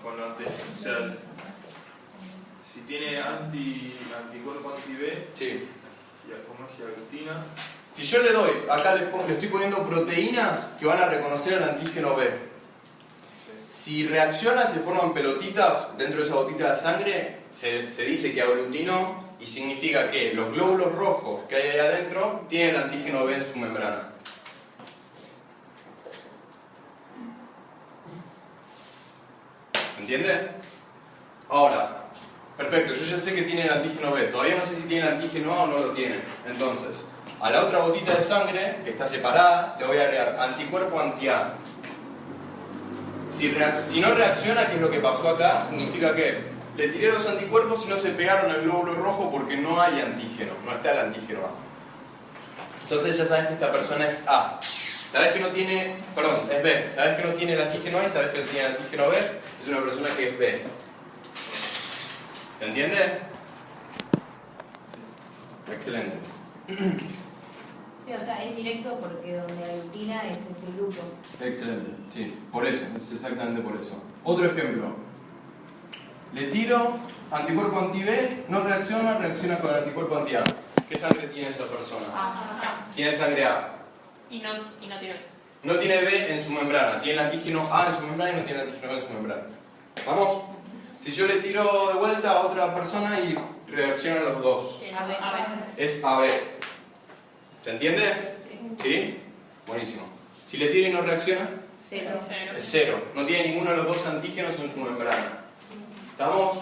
con lo anterior. O sea, si tiene anticuerpo anti-B, Sí. ¿cómo se aglutina? Si yo le doy, acá le estoy poniendo proteínas que van a reconocer el antígeno B. Si reacciona, se forman pelotitas dentro de esa gotita de sangre, se dice que aglutinó y significa que los glóbulos rojos que hay ahí adentro tienen el antígeno B en su membrana. ¿Entiende? Ahora, perfecto, yo ya sé que tiene el antígeno B, todavía no sé si tiene el antígeno A o no lo tiene. Entonces, a la otra gotita de sangre, que está separada, le voy a agregar anticuerpo anti-A. Si no reacciona, ¿qué es lo que pasó acá? Significa que le tiré los anticuerpos y no se pegaron al glóbulo rojo porque no hay antígeno, no está el antígeno A. Entonces ya sabes que esta persona es A. Sabes que no tiene, perdón, es B. Sabes que no tiene el antígeno A y sabes que tiene el antígeno B. Es una persona que es B. ¿Se entiende? Excelente. Sí, o sea, es directo porque donde aglutina es ese grupo. Excelente, sí, por eso, es exactamente por eso. Otro ejemplo. Le tiro anticuerpo anti-B, no reacciona, reacciona con el anticuerpo anti-A. ¿Qué sangre tiene esa persona? Tiene sangre A. Y no tiene B. No tiene B en su membrana, tiene el antígeno A en su membrana y no tiene el antígeno B en su membrana. ¿Vamos? Si yo le tiro de vuelta a otra persona y reaccionan los dos, es AB. ¿Se entiende? ¿Sí? Buenísimo. Si le tiro y no reacciona, Cero. es 0. No tiene ninguno de los dos antígenos en su membrana. ¿Estamos?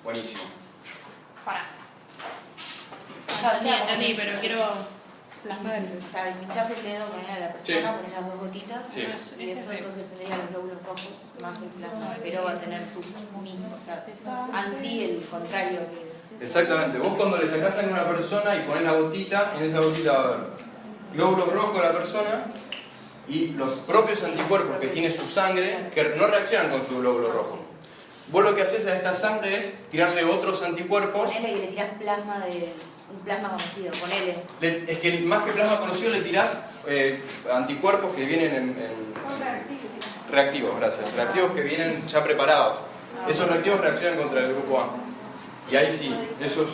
Buenísimo. Para. pinchás, entendí, pero quiero plasmarlo. o sea, pinchás el dedo con a la persona, pones las dos gotitas, Sí. y eso entonces tendría los glóbulos rojos más el plasma, pero va a tener su mismo, o sea, anti el contrario que... Exactamente. Vos cuando le sacás sangre a una persona y ponés la gotita, en esa gotita va a haber glóbulos rojos de la persona y los propios anticuerpos que tiene su sangre que no reaccionan con su glóbulo rojo. Vos lo que haces a esta sangre es tirarle otros anticuerpos. Ponele que le tirás plasma de... un plasma conocido, ponele. Es que más que plasma conocido le tirás anticuerpos que vienen en Son reactivos. reactivos, gracias. Reactivos que vienen ya preparados. Esos reactivos reaccionan contra el grupo A. Y ahí sí, esos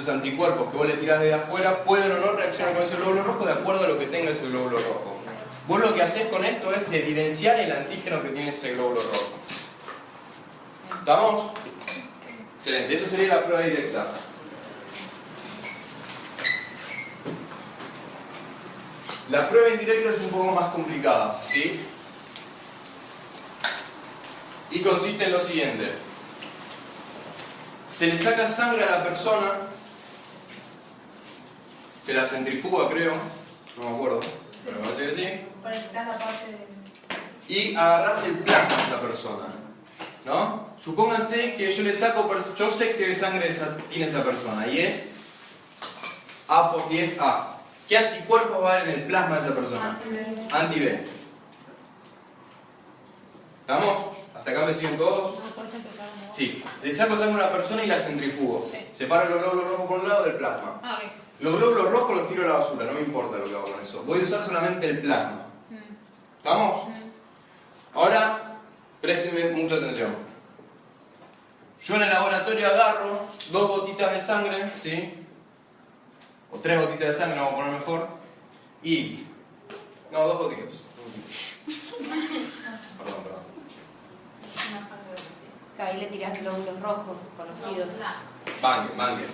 anticuerpos que vos le tirás desde afuera pueden o no reaccionar con ese glóbulo rojo de acuerdo a lo que tenga ese glóbulo rojo. Vos lo que hacés con esto es evidenciar el antígeno que tiene ese glóbulo rojo. ¿Estamos? Excelente, eso sería la prueba directa. La prueba indirecta es un poco más complicada, ¿sí? Y consiste en lo siguiente. Se le saca sangre a la persona, se la centrifuga, creo, no me acuerdo, pero me parece que sí. Para quitar la parte de... Y agarrás el plasma de esa persona, ¿no? Supónganse que yo le saco, yo sé qué sangre tiene esa persona y es A. ¿Qué anticuerpos va a haber en el plasma de esa persona? Anti-B. ¿Estamos? ¿Hasta acá me siguen todos? Sí. Le saco sangre a una persona y la centrifugo. Sí. Separo los glóbulos rojos por un lado del plasma. Ah, ok. Los glóbulos rojos los tiro a la basura, no me importa lo que hago con eso. Voy a usar solamente el plasma. ¿Estamos? Ahora, préstenme mucha atención. Yo en el laboratorio agarro 2 gotitas de sangre, ¿sí? O 3 gotitas de sangre, vamos a poner mejor. Y... no, 2 gotitas. Perdón. Ahí le tirás glóbulos rojos conocidos. Banque.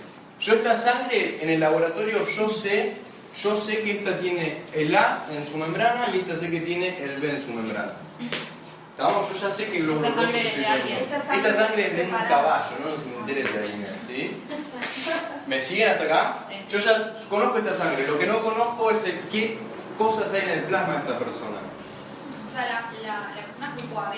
Yo esta sangre en el laboratorio yo sé que esta tiene el A en su membrana y esta sé que tiene el B en su membrana. ¿Estamos? Yo ya sé que glóbulos Esa rojos sangre se es de alguien. Esta sangre es de un caballo, no nos interesa de Inés, ¿sí? ¿Me siguen hasta acá? Yo ya conozco esta sangre, lo que no conozco es qué cosas hay en el plasma de esta persona. O sea, la persona grupo AB.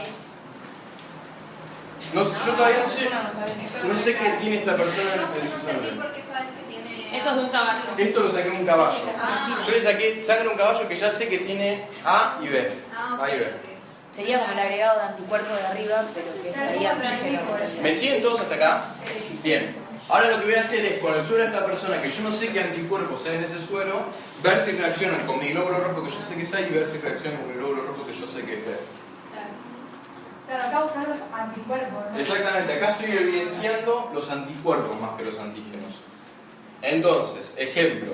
No, yo todavía no sé, Eso no sé qué tiene esta persona en No su sé, no entendí sangre. por qué sabes que tiene... Eso es de un caballo. Esto lo saqué de un caballo. Ah. Yo le saqué sangre a un caballo que ya sé que tiene A y B. Ah, ok, A y B. ok. Sería como el agregado de anticuerpo de arriba, pero que es ahí antígeno. ¿Me siguen todos hasta acá? Bien. Ahora lo que voy a hacer es con el suero de esta persona, que yo no sé qué anticuerpos hay en ese suero, ver si reaccionan con mi glóbulo rojo que yo sé que es A y ver si reaccionan con mi glóbulo rojo que yo sé que es B. Claro, acá buscar los anticuerpos, ¿no? Exactamente, acá estoy evidenciando los anticuerpos más que los antígenos. Entonces, ejemplo.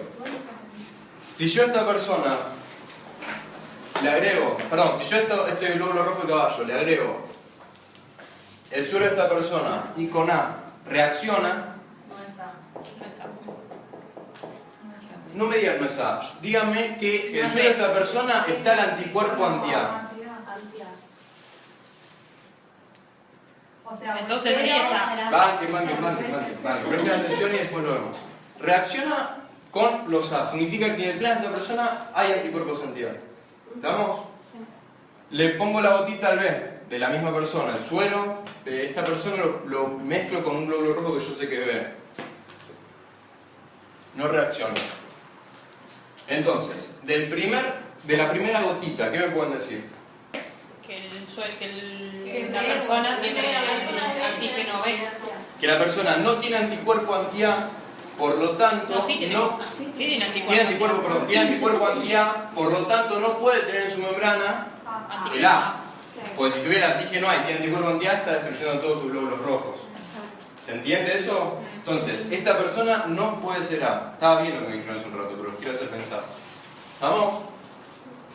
Si yo a esta persona le agrego, perdón, si yo este glóbulo rojo de caballo le agrego el suero de esta persona y con A reacciona, no me digan no es A, díganme que en el suero de esta persona está el anticuerpo anti-A. O sea, Entonces sería esa. Banque. Presten atención y después lo vemos. Reacciona con los A. Significa que en el plasma de esta persona hay anticuerpos anti-A. ¿Estamos? Le pongo la gotita al B de la misma persona. El suero de esta persona lo mezclo con un glóbulo rojo que yo sé que es B. No reacciona. Entonces, de la primera gotita, ¿qué me pueden decir? Que la persona tiene antígeno B. Que la persona no tiene anticuerpo anti-A, por lo tanto, No, sí tiene, sí tiene anticuerpo. tiene anticuerpo anti-A, por lo tanto no puede tener en su membrana el A. Pues si tuviera antígeno A y tiene anticuerpo anti-A, está destruyendo todos sus glóbulos rojos. ¿Se entiende eso? Entonces, esta persona no puede ser A. Estaba bien lo que me dijeron hace un rato, pero los quiero hacer pensar. ¿Vamos?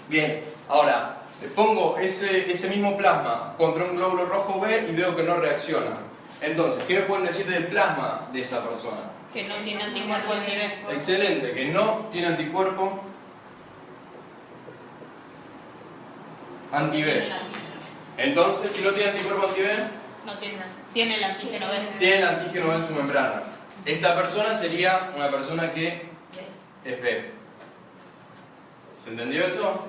Bien, ahora, le pongo ese mismo plasma contra un glóbulo rojo B y veo que no reacciona. Entonces, ¿qué me pueden decir del plasma de esa persona? Que no tiene anticuerpo anti-B. Excelente, que no tiene anticuerpo anti-B. Entonces, si no tiene anticuerpo anti-B, No tiene el antígeno B. tiene el antígeno B en su membrana. Esta persona sería una persona que es B. ¿Se entendió eso?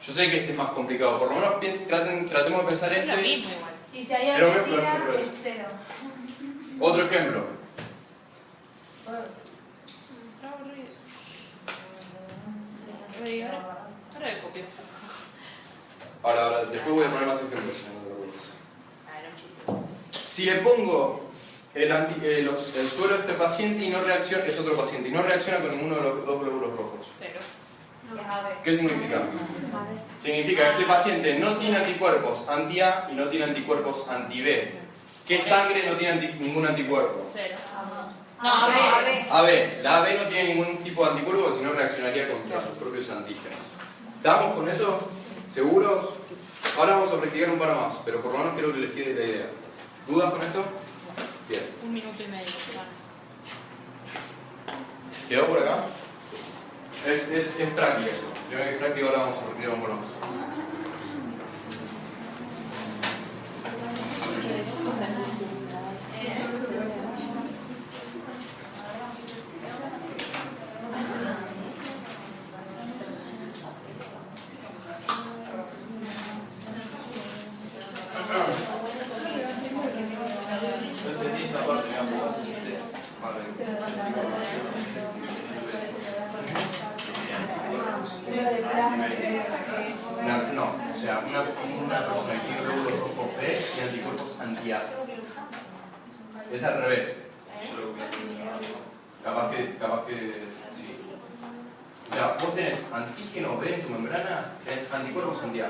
Yo sé que este es más complicado, por lo menos tratemos de pensar Es lo este. mismo igual. Y si hay Pero voy a algo poner tira, siempre es eso. 0. Otro ejemplo. Está aburrido. Ahora le copio. Ahora, después voy a poner más ejemplos. Si le pongo el suero a este paciente y no reacciona, es otro paciente, y no reacciona con ninguno de los dos glóbulos rojos. 0. ¿Qué significa? Significa que este paciente no tiene anticuerpos anti-A y no tiene anticuerpos anti-B. ¿Qué sangre no tiene ningún anticuerpo? 0. No, a ver. AB. La AB no tiene ningún tipo de anticuerpo, si no reaccionaría contra sus propios antígenos. ¿Estamos con eso? ¿Seguros? Ahora vamos a practicar un par más, pero por lo menos creo que les quede la idea. ¿Dudas con esto? Bien. 1 minuto y medio. ¿Quedó por acá? Es práctica eso. Primero que es práctica, ahora vamos a practicar un poco más. No entendí esta parte, digamos. No, o sea, una persona que tiene glóbulos rojos B y anticuerpos anti-A. Es al revés. Capaz que sí. O sea, vos tenés antígeno B en tu membrana, tenés anticuerpos anti-A.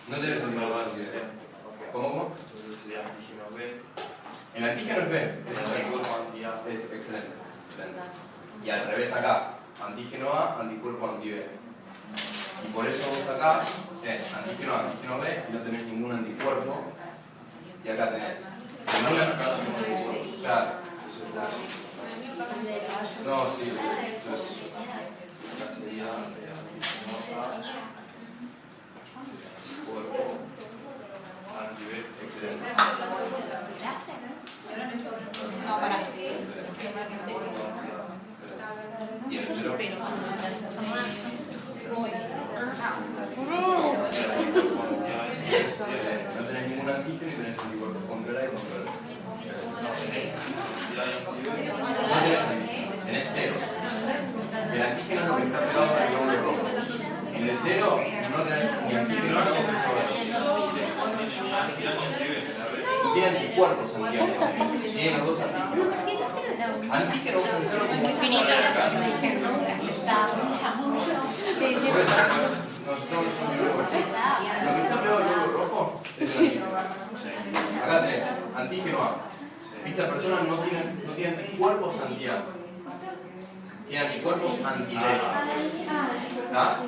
No tenés anticuerpos anti-A. ¿Cómo? Entonces sería antígeno B. El antígeno es B. Es anticuerpo anti-A. Es excelente. Y al revés acá, antígeno A, anticuerpo anti-B. Y por eso vos acá tenés antígeno A, antígeno B y no tenés ningún anticuerpo. Y acá tenés ningún anticuerpo. Claro. No, sí. Entonces, Acá sería antígeno A. Cuerpo anti-B. excelente. No, pará. Y el cero. Pero. No tenés ningún antígeno y tenés anticuerpos contra el A y contra el B. No tenés antígeno, tenés cero. El antígeno es lo que está pegado al glóbulo rojo. En el cero no tenés ni antígeno ni anticuerpos. Tú tienes anticuerpos antígenos. Tienen los dos antígenos. Antígeno vamos a pensarlo como Infinito. Lo que está pegado al glóbulo rojo es el antígeno. Acá tenés antígeno A. Esta persona no tiene anticuerpos anti-A. Tiene anticuerpos anti-B. ¿Está?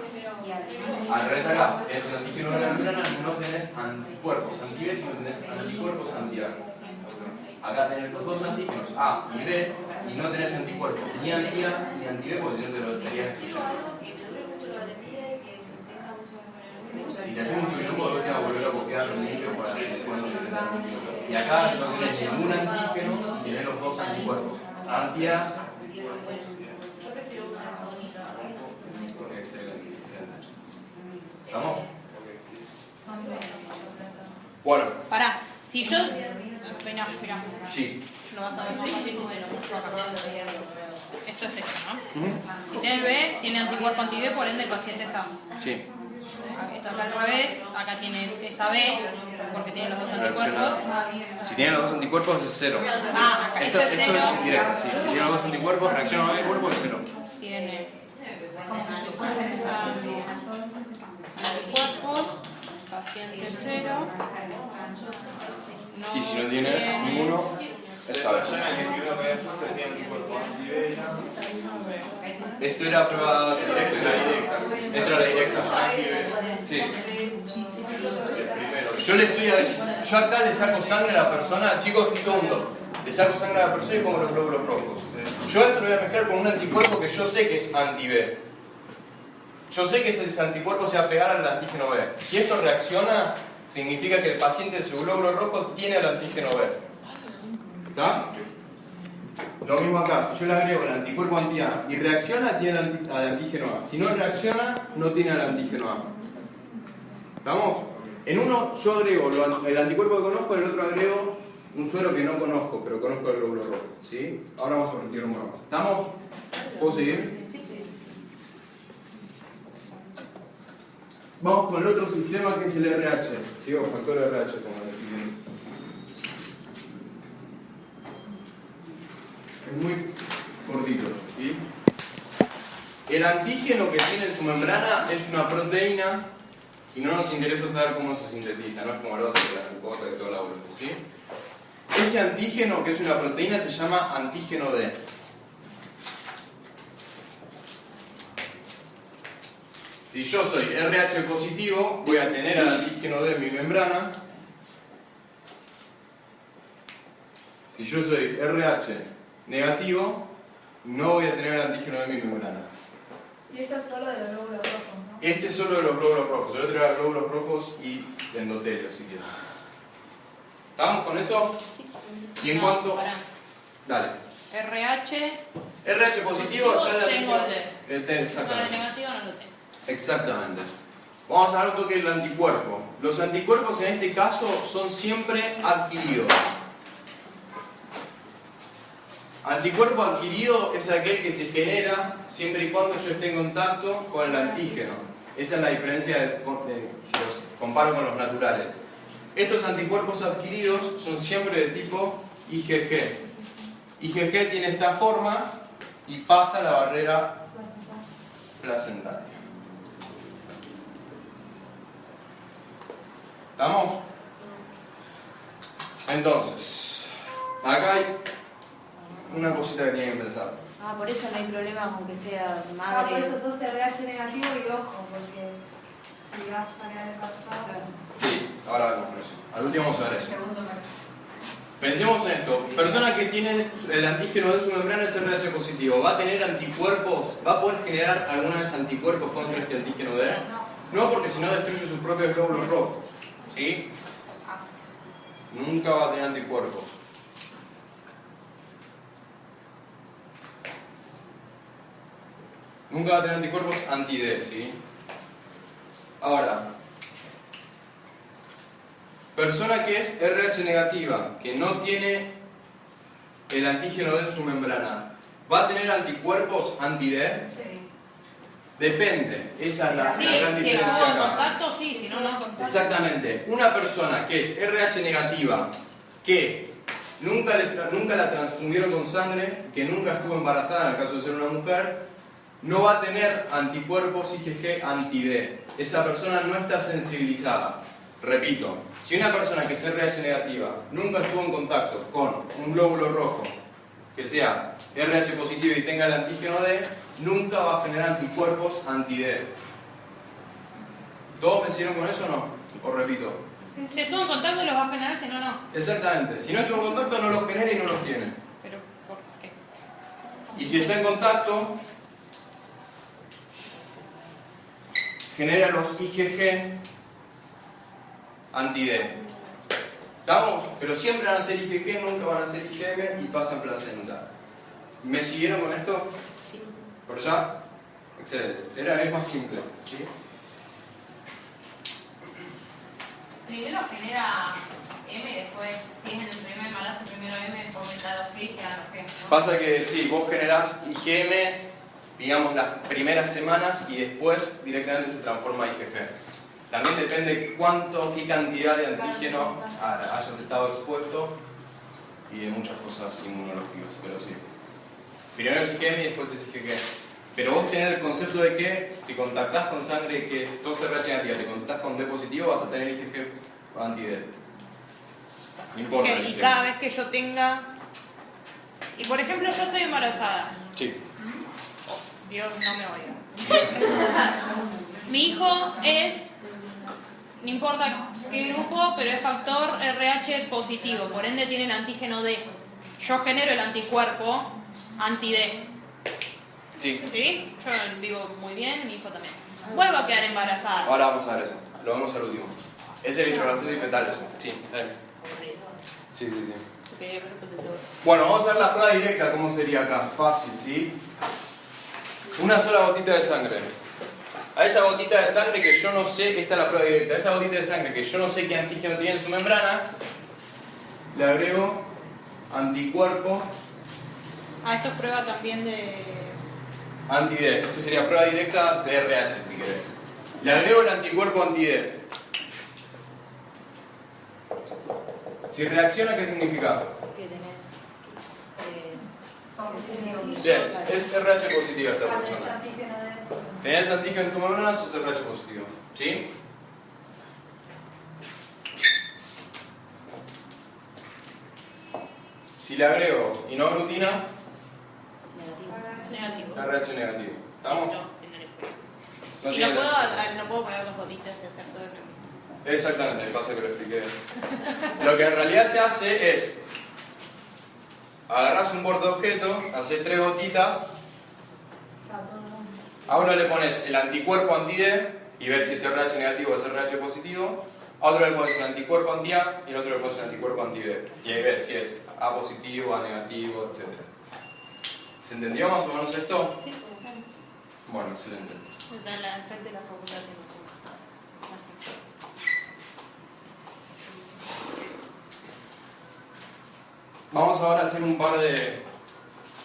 Al revés acá, tenés el antígeno de la membrana, no tenés anticuerpos anti-B, sino tenés anticuerpos anti-A. Acá tenés los dos antígenos, A y B, y no tenés anticuerpos ni anti-A ni anti-B, porque si no te lo estarías destruyendo. Si te haces mucho grupo, después te vas a volver a copiar el limpio para ver cuándo tenés anticuerpos. Y acá no tenés ningún antígeno y tenés los dos anticuerpos, anti-A. Excelente. ¿Estamos? Bueno, Pará. Si yo. Espera. sí. Lo vas a ver más fácil si te lo muestro acá. Esto es esto, ¿no? Si tiene B, tiene anticuerpo anti-B, por ende el paciente es A. Sí. Esto acá al revés, acá tiene esa B, porque tiene los dos anticuerpos. Si tienen los dos anticuerpos es cero. Ah, acá Esto esto es es cero. indirecto, sí. Si tienen los dos anticuerpos, reacciona al cuerpo es cero. Tiene anticuerpos, paciente 0. Y si no tiene ninguno, es A. Esto era prueba directa. Esto era la directa. Sí. Yo acá le saco sangre a la persona, chicos, un segundo. Le saco sangre a la persona y pongo los glóbulos rojos. Yo esto lo voy a mezclar con un anticuerpo que yo sé que es anti-B. Yo sé que ese anticuerpo se va a pegar al antígeno B. Si esto reacciona, significa que el paciente en su glóbulo rojo tiene el antígeno B. ¿Está? Lo mismo acá, si yo le agrego el anticuerpo anti-A y reacciona, tiene al antígeno A. Si no reacciona, no tiene al antígeno A. ¿Estamos? En uno yo agrego el anticuerpo que conozco, en el otro agrego un suero que no conozco, pero conozco el glóbulo rojo. ¿Sí? Ahora vamos a practicar un poco más. ¿Estamos? ¿Puedo seguir? Vamos con el otro sistema que es el RH. ¿Sí? O factor RH, como decir. Es muy cortito, ¿sí? El antígeno que tiene en su membrana es una proteína y no nos interesa saber cómo se sintetiza, no es como el otro, que la glucosa, que todo la vuelta, ¿sí? Ese antígeno que es una proteína se llama antígeno D. Si yo soy RH positivo, voy a tener al antígeno D en mi membrana. Si yo soy RH negativo, no voy a tener el antígeno D en mi membrana. Y esto es solo de los glóbulos rojos, ¿no? Este es solo de los glóbulos rojos. El otro era glóbulos rojos y endotelio, si quieren. ¿Estamos con eso? Y en cuanto... Pará. Dale. RH positivo está en la tengo antígeno. Exactamente. negativo no lo tengo. Exactamente. Vamos a ver un toque del anticuerpo. Los anticuerpos en este caso son siempre adquiridos. Anticuerpo adquirido es aquel que se genera siempre y cuando yo esté en contacto con el antígeno. Esa es la diferencia si los comparo con los naturales. Estos anticuerpos adquiridos son siempre de tipo IgG. IgG tiene esta forma y pasa la barrera placentaria. ¿Estamos? Entonces, acá hay una cosita que tienen que pensar. Ah, por eso no hay problema con que sea Ah, madre. por eso sos RH negativo y ojo, porque si vas a quedar embarazada. Sí, ahora vemos con eso. Al último vamos a ver eso. Segundo marco. Pensemos en esto. Persona que tiene el antígeno de su membrana es RH positivo. ¿Va a tener anticuerpos? ¿Va a poder generar alguna vez anticuerpos contra este antígeno D? No, porque si no destruye sus propios glóbulos rojos. ¿Sí? Nunca va a tener anticuerpos. Nunca va a tener anticuerpos anti-D, ¿sí? Ahora, persona que es RH negativa, que no tiene el antígeno D en su membrana, ¿va a tener anticuerpos anti-D? Sí. Depende, esa es la Sí, gran si diferencia estuvo en acá. contacto, sí, si no, no. Exactamente, una persona que es RH negativa, que nunca la transfundieron con sangre, que nunca estuvo embarazada en el caso de ser una mujer, no va a tener anticuerpos IgG anti-D. Esa persona no está sensibilizada. Repito, si una persona que es RH negativa nunca estuvo en contacto con un glóbulo rojo que sea RH positivo y tenga el antígeno D, nunca va a generar anticuerpos anti-D. ¿Todos me siguieron con eso o no? Os repito. Si estuvo en contacto los va a generar, si no, no. Exactamente. Si no estuvo en contacto no los genera y no los tiene. Pero, ¿por qué? Y si está en contacto, genera los IgG anti-D. ¿Estamos? Pero siempre van a ser IgG, nunca van a ser IgM y pasan placenta. ¿Me siguieron con esto? Sí. ¿Por allá? Excelente. Es más simple. ¿Sí? Primero genera M, después, si es en el primer embarazo, primero M, después me da los clics, quedan los G, ¿no? Pasa que sí, vos generás IgM, digamos, las primeras semanas y después directamente se transforma a IgG. También depende qué cantidad de antígeno hayas estado expuesto y de muchas cosas inmunológicas, pero sí. Primero es IgM y después es IgG. Pero vos tenés el concepto de que te contactás con sangre que sos RH negativa, te contactás con D positivo, vas a tener IgG anti-D. No importa. Y cada vez que yo tenga... Y por ejemplo, yo estoy embarazada. Sí. Dios no me oiga. Mi hijo es, no importa qué grupo, pero es factor RH positivo, por ende tiene el antígeno D. Yo genero el anticuerpo anti-D. Sí. ¿Sí? Yo vivo muy bien, mi hijo también. Vuelvo a quedar embarazada. Ahora vamos a ver eso. Lo vemos al último. Es el eritrocitosis fetal eso. Sí, está bien. Sí. Bueno, vamos a hacer la prueba directa, ¿cómo sería acá? Fácil, ¿sí? Una sola gotita de sangre. A esa gotita de sangre que yo no sé, esta es la prueba directa, a esa gotita de sangre que yo no sé qué antígeno tiene en su membrana, le agrego anticuerpo Esto es prueba también de... anti-D. Esto sería prueba directa de RH, si querés. Le agrego el anticuerpo anti-D. Si reacciona, ¿qué significa? Que tenés. Son positivos. Bien, es RH positiva esta Cuando es persona. antígeno de... ¿Tenés antígeno en tu membrana? Sos RH positivo. ¿Sí? Si le agrego inoglutina, Negativo. RH negativo. ¿Estamos? No Y tiene- no puedo poner dos gotitas y hacer todo lo mismo. Exactamente, pasa que lo expliqué. Lo que en realidad se hace es agarrás un borde objeto, haces 3 gotitas, a uno le pones el anticuerpo anti-D y ves si es RH negativo o es RH positivo, a otro le pones el anticuerpo anti-A y al otro le pones el anticuerpo anti-B. Y ahí ves si es A positivo, A negativo, etc. ¿Se entendió más o menos esto? Sí, Bueno, excelente. está en la frente de la facultad de Vamos ahora a hacer un par de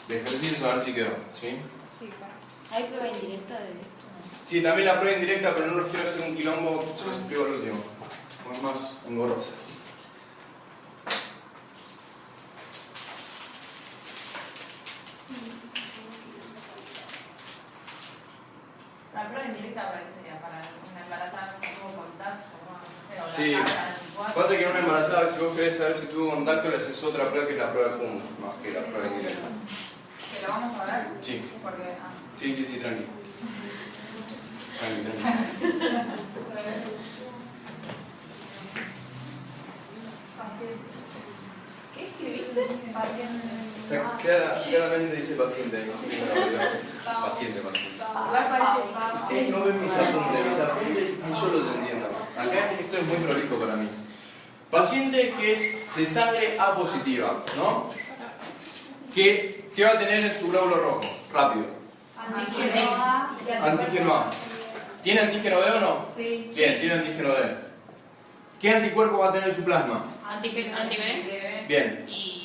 ejercicios a ver si quedó. ¿Sí? Sí, para. ¿Hay prueba indirecta de esto? Sí, también la prueba indirecta, pero no los quiero hacer un quilombo, se los explico al último. Es más engorrosa. La prueba indirecta para qué sería, para una embarazada no se tuvo contacto, no sé, o la Sí. carga de anticuerpos. Pasa que en una embarazada, si vos querés saber si tuvo contacto, le haces otra prueba que es la prueba de Humus, más que la prueba indirecta. ¿Que lo vamos a ver? Sí, Porque, sí, tranqui. Tranqui. ¿Qué escribiste? Paciente. Claramente dice paciente ahí, así que no lo veo. Paciente. igual parece. Ustedes no ven mis apuntes ni yo los entiendo. Acá esto es muy prolijo para mí. Paciente que es de sangre A positiva, ¿no? ¿Qué va a tener en su glóbulo rojo? Rápido. Antígeno A. Antígeno A. ¿Tiene antígeno D o no? Sí. Bien, tiene antígeno D. ¿Qué anticuerpo va a tener en su plasma? Antígeno. Bien. Y...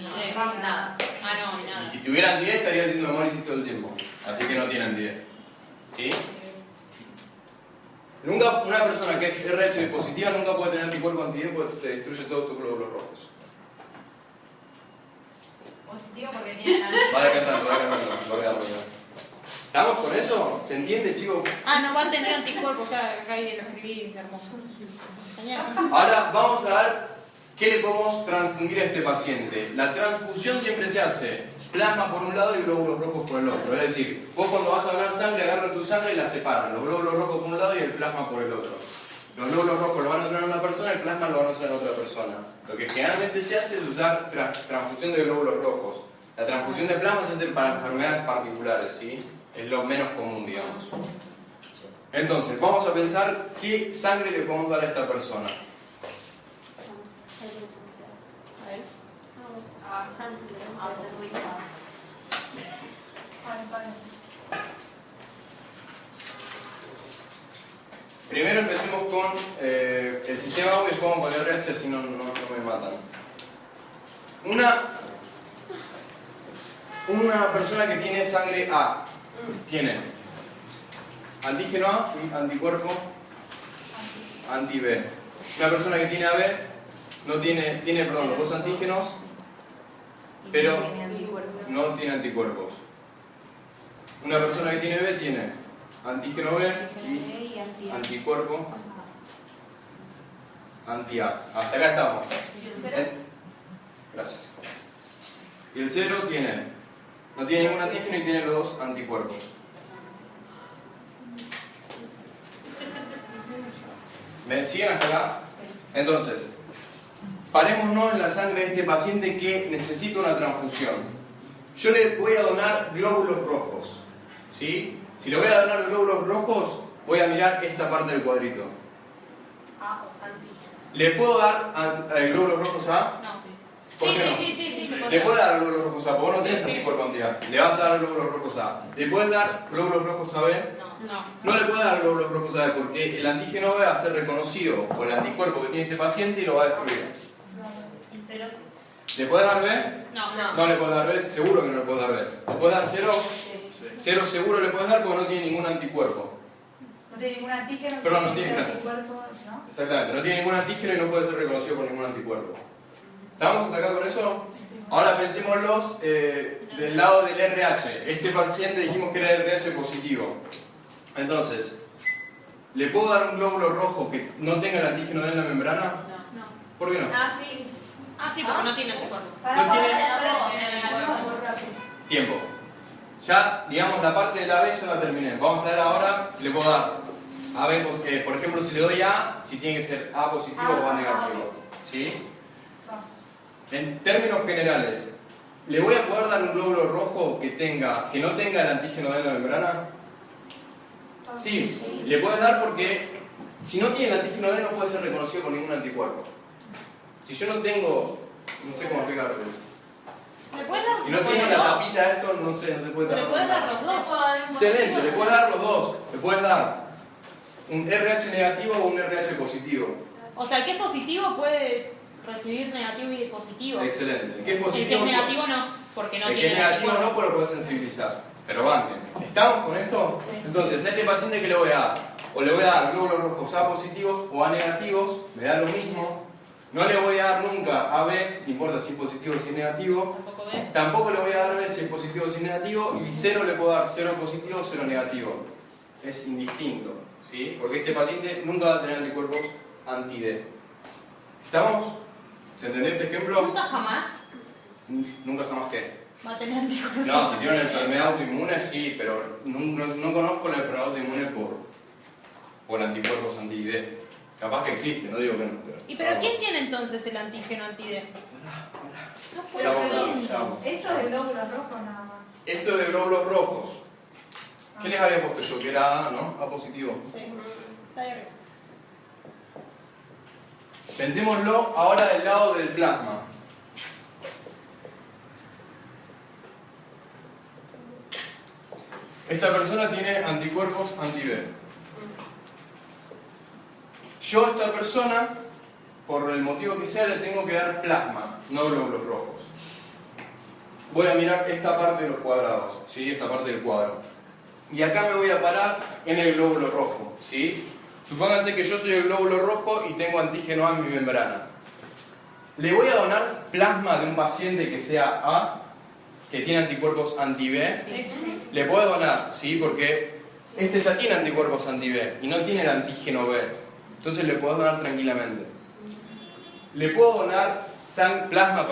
Nada. no, Y nada. si tuviera anti-D estaría haciendo hemólisis todo el tiempo. Así que no tiene anti-D. ¿Sí? Nunca, una persona que es RH positiva nunca puede tener anticuerpo anti-D porque te destruye todos tus glóbulos rojos. Positivo porque tiene Va decantando. Lo voy a arreglar. ¿Estamos con eso? ¿Se entiende, chicos? No va a tener anticuerpos, acá ahí lo escribí, hermoso. Genial. Ahora vamos a ver qué le podemos transfundir a este paciente. La transfusión siempre se hace plasma por un lado y glóbulos rojos por el otro. Es decir, vos cuando vas a donar sangre agarran tu sangre y la separan. Los glóbulos rojos por un lado y el plasma por el otro. Los glóbulos rojos lo van a donar a una persona, el plasma lo van a donar a otra persona. Lo que generalmente se hace es usar transfusión de glóbulos rojos. La transfusión de plasma se hace para enfermedades particulares, ¿sí? Es lo menos común, digamos. Entonces, vamos a pensar qué sangre le podemos dar a esta persona. A ver. Primero empecemos con el sistema U y después vamos con el RH, si no me matan. Una persona que tiene sangre A tiene antígeno A y anticuerpo anti-B. Una persona que tiene AB no tiene los dos antígenos, pero Tiene anticuerpos. no tiene anticuerpos. Una persona que tiene B tiene antígeno B y Y anti. anticuerpo anti-A. Hasta acá estamos. Gracias. Y el 0 no tiene ningún antígeno y tiene los dos anticuerpos. ¿Me siguen hasta acá? Entonces, parémonos en la sangre de este paciente que necesita una transfusión. Yo le voy a donar glóbulos rojos. ¿Sí? Si le voy a donar glóbulos rojos, voy a mirar esta parte del cuadrito. A o antígeno. ¿Le puedo dar glóbulos rojos a? No, sí. ¿Por qué no? Sí. Le puedes dar glóbulos rojos A, porque vos no tenés anticuerpo anti-A. Le vas a dar glóbulos rojos A. ¿Le puedes dar glóbulos rojos a B? No. No le puedes dar glóbulos rojos a B porque el antígeno B va a ser reconocido por el anticuerpo que tiene este paciente y lo va a destruir. Y cero. ¿Le puedes dar B? No. No le puedes dar B, seguro que no le puedes dar B. ¿Le puedes dar 0? 0 seguro le puedes dar porque no tiene ningún anticuerpo. No tiene ningún antígeno. Pero no tiene clases. anticuerpo, ¿no? Exactamente, no tiene ningún antígeno y no puede ser reconocido por ningún anticuerpo. ¿Estamos hasta acá con eso? Ahora pensémoslos del lado del RH. Este paciente dijimos que era RH positivo. Entonces, ¿le puedo dar un glóbulo rojo que no tenga el antígeno D en la membrana? No. ¿Por qué no? Sí, porque no tiene anticuerpo. No tiene Muy rápido. tiempo. Ya, digamos, la parte de la B ya la terminé. Vamos a ver ahora si le puedo dar A, B, por ejemplo, si le doy A, si tiene que ser A positivo o A negativo. ¿Sí? En términos generales, ¿le voy a poder dar un glóbulo rojo que no tenga el antígeno D en la membrana? Sí, le puedes dar porque si no tiene el antígeno D no puede ser reconocido por ningún anticuerpo. Si yo no tengo, no sé cómo explicarlo. ¿Le puedes dar Si no tiene la tapita esto, no sé, no se puede ¿Le tapar. puedes dar los dos? Excelente, le puedes dar los dos. Le puedes dar un RH negativo o un RH positivo. O sea, el que es positivo puede recibir negativo y positivo. Excelente. El que es El positivo. que es negativo no, porque no el que tiene es negativo anticuerpo. no, pero lo puedes sensibilizar. Pero banquen. ¿Estamos con esto? Sí. Entonces, a este paciente que le voy a dar, o le voy a dar glóbulos rojos A positivos o A negativos, me da lo mismo. No le voy a dar nunca a B, no importa si es positivo o si es negativo. Tampoco ve. Tampoco le voy a dar B si es positivo o si es negativo. Y 0 le puedo dar 0 positivo o 0 negativo. Es indistinto, ¿sí? Porque este paciente nunca va a tener anticuerpos anti-D. ¿Estamos? ¿Se entendió este ejemplo? Nunca jamás Nunca jamás qué. va a tener anticuerpos. No, si tiene una enfermedad autoinmune sí, pero no conozco la enfermedad autoinmune por anticuerpos anti-D. Capaz que existe, no digo que no. Pero ¿quién tiene entonces el antígeno anti-D? No Ya puede vamos, ser. ya vamos. Esto es de glóbulos rojos nada más. Esto de glóbulos rojos. ¿Qué les había puesto yo? Que era A, ¿no? A positivo. Sí, está ahí arriba. Pensémoslo ahora del lado del plasma. Esta persona tiene anticuerpos anti-B. Yo a esta persona, por el motivo que sea, le tengo que dar plasma, no glóbulos rojos. Voy a mirar esta parte de los cuadrados, ¿sí? Esta parte del cuadro. Y acá me voy a parar en el glóbulo rojo, ¿sí? Supónganse que yo soy el glóbulo rojo y tengo antígeno A en mi membrana. Le voy a donar plasma de un paciente que sea A, que tiene anticuerpos anti-B. Le puedo donar, ¿sí? Porque este ya tiene anticuerpos anti-B y no tiene el antígeno B. Entonces le puedo donar tranquilamente. Le puedo donar plasma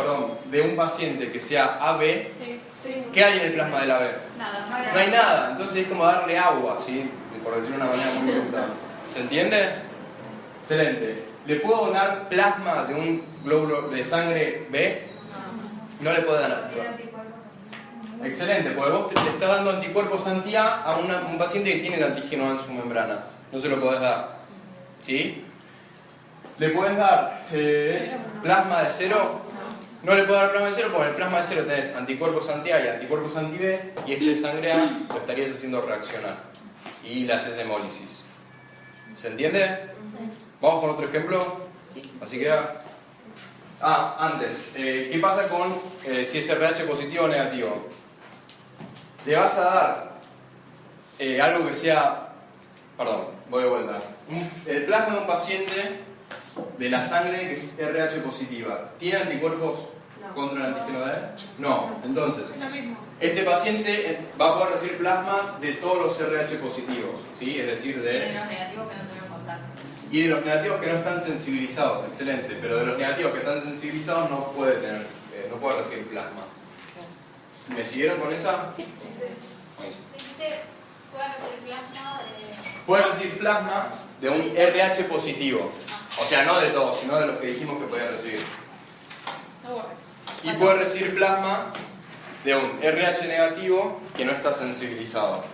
de un paciente que sea AB. ¿Qué hay en el plasma de la B? Nada. No hay nada, entonces es como darle agua, ¿sí? Por decirlo de una manera muy brutal. ¿Se entiende? Excelente. ¿Le puedo donar plasma de un glóbulo de sangre B? No le puedo dar. Tiene anticuerpos. Excelente, porque vos le estás dando anticuerpos anti-A a un paciente que tiene el antígeno A en su membrana. No se lo podés dar. ¿Sí? ¿Le puedes dar plasma de 0? No le puedo dar plasma de 0 porque en el plasma de 0 tenés anticuerpos anti-A y anticuerpos anti-B y este de sangre A lo estarías haciendo reaccionar y le haces hemólisis. ¿Se entiende? ¿Vamos con otro ejemplo? Así queda. Antes, ¿qué pasa con si es RH positivo o negativo? Le vas a dar algo que sea. Perdón, voy de vuelta. El plasma de un paciente de la sangre que es RH positiva, ¿tiene anticuerpos contra el antígeno D? No. Entonces, Es lo mismo. este paciente va a poder recibir plasma de todos los RH positivos, ¿sí? Es decir, De los negativos que no tuvieron contacto. y de los negativos que no están sensibilizados, excelente, pero de los negativos que están sensibilizados no puede recibir plasma. ¿Me siguieron con esa? Sí. Buenísimo. Dijiste, pueden recibir plasma Puede recibir plasma de un RH positivo, o sea, no de todos, sino de los que dijimos que podían recibir. No borres. Y puede recibir plasma de un RH negativo que no está sensibilizado.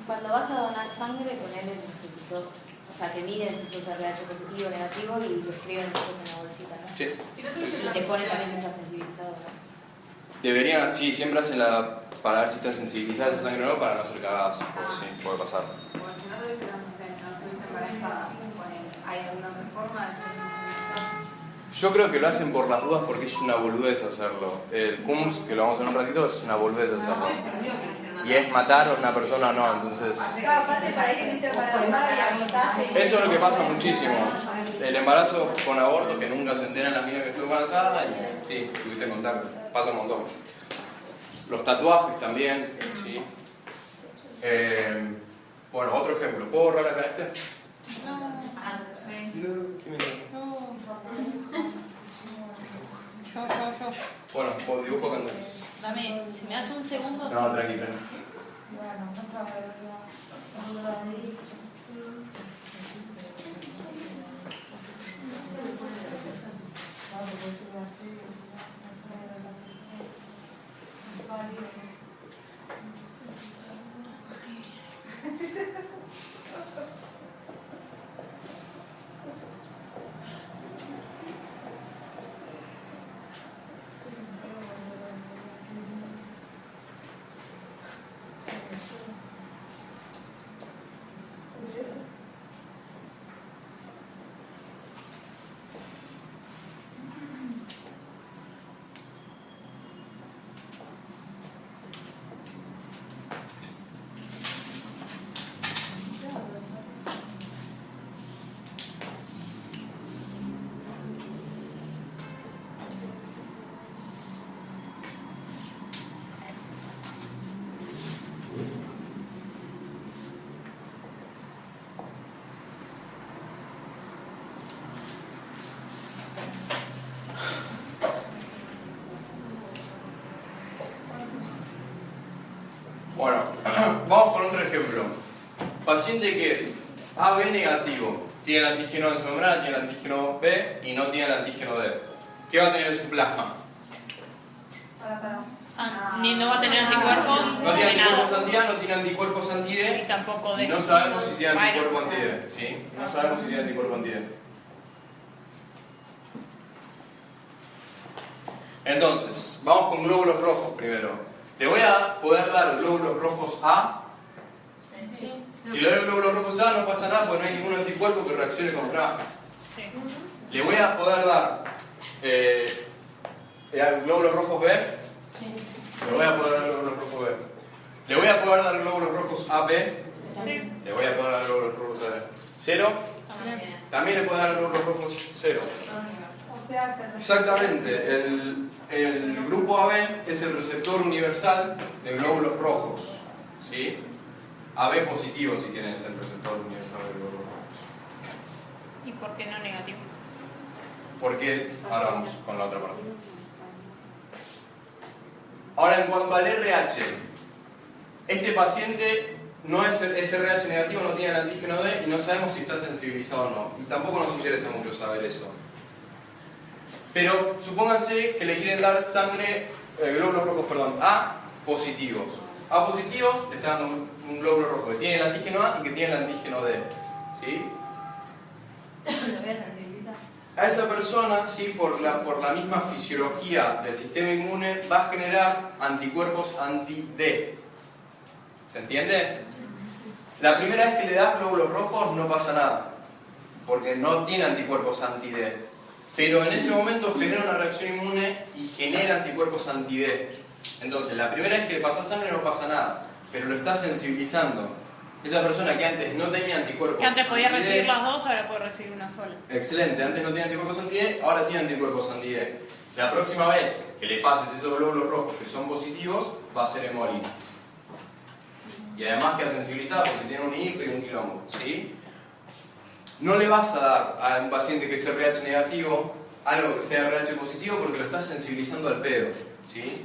Cuando vas a donar sangre, ponele, no sé si sos O sea, que miden si sos RH positivo o negativo y te escriben después en la bolsita, ¿no? Sí. Si no tuviste Y te ponen también si estás sensibilizado, ¿no? Deberían, sí, siempre hacen para ver si está sensibilizada esa sangre o no, para no hacer cagadas. Sí, puede pasar. Bueno, si no tuviste, no sé, no estuviste embarazada, ¿hay alguna otra forma de sensibilizar? Yo creo que lo hacen por las dudas porque es una boludez hacerlo. El CUMS, que lo vamos a hacer un ratito, es una boludez hacerlo. Y es matar a una persona o no, entonces... Claro, aparte para ir embarazada y abortaste. Eso es lo que pasa muchísimo. El embarazo con aborto, que nunca se enteran las minas que estuvo embarazada, y sí, tuviste contacto. Pasa un montón. Los tatuajes también, sí. Bueno, otro ejemplo. ¿Puedo borrar acá este? ¿Qué me Yo. Bueno, pues dibujo acá entonces. Dame, si me das un segundo. No, tranqui. Bueno, vas a ver la Bueno, vamos con otro ejemplo. Paciente que es AB negativo, tiene el antígeno en su membrana, tiene el antígeno B y no tiene el antígeno D. ¿Qué va a tener en su plasma? No va a tener anticuerpos. No tiene de nada. anticuerpos anti-A, no tiene anticuerpos anti-D. Y tampoco de. Y no sabemos si tiene Bueno. anticuerpo anti-D. ¿Sí? No sabemos si tiene anticuerpo anti-D. Entonces, vamos con glóbulos rojos primero. Le voy a poder dar glóbulos rojos A. Si le doy glóbulos rojos A no pasa nada porque no hay ningún anticuerpo que reaccione contra A. Sí. Le voy a poder dar glóbulos rojos B. Le voy a poder dar glóbulos rojos B. Le voy a poder dar glóbulos rojos AB. Sí. Le voy a poder dar glóbulos rojos AB. ¿Cero? También. También le puedo dar glóbulos rojos 0. O sea, Exactamente. El grupo AB es el receptor universal de glóbulos rojos. ¿Sí? AB positivo, si quieren, es el receptor universal de glóbulos rojos. ¿Y por qué no negativo? Porque ahora vamos con la otra parte. Ahora, en cuanto al RH, este paciente no es RH negativo, no tiene el antígeno D y no sabemos si está sensibilizado o no. Y tampoco nos interesa mucho saber eso. Pero supónganse que le quieren dar sangre, glóbulos rojos, perdón, A positivos. A positivos le están dando un glóbulo rojo que tiene el antígeno A y que tiene el antígeno D. ¿Sí? Lo voy a sensibilizar. A esa persona, ¿sí? por la misma fisiología del sistema inmune, va a generar anticuerpos anti-D. ¿Se entiende? La primera vez que le das glóbulos rojos no pasa nada, porque no tiene anticuerpos anti-D. Pero en ese momento genera una reacción inmune y genera anticuerpos anti-D. Entonces, la primera vez que le pasa sangre no pasa nada, pero lo está sensibilizando. Esa persona que antes no tenía anticuerpos Que antes podía anti-D, recibir las dos, ahora puede recibir una sola. excelente, antes no tenía anticuerpos anti-D, ahora tiene anticuerpos anti-D. La próxima vez que le pases esos glóbulos rojos que son positivos, va a ser hemólisis. Y además queda sensibilizado porque si tiene un hijo y un quilombo, ¿sí? No le vas a dar a un paciente que es RH negativo algo que sea RH positivo porque lo estás sensibilizando al pedo, ¿sí?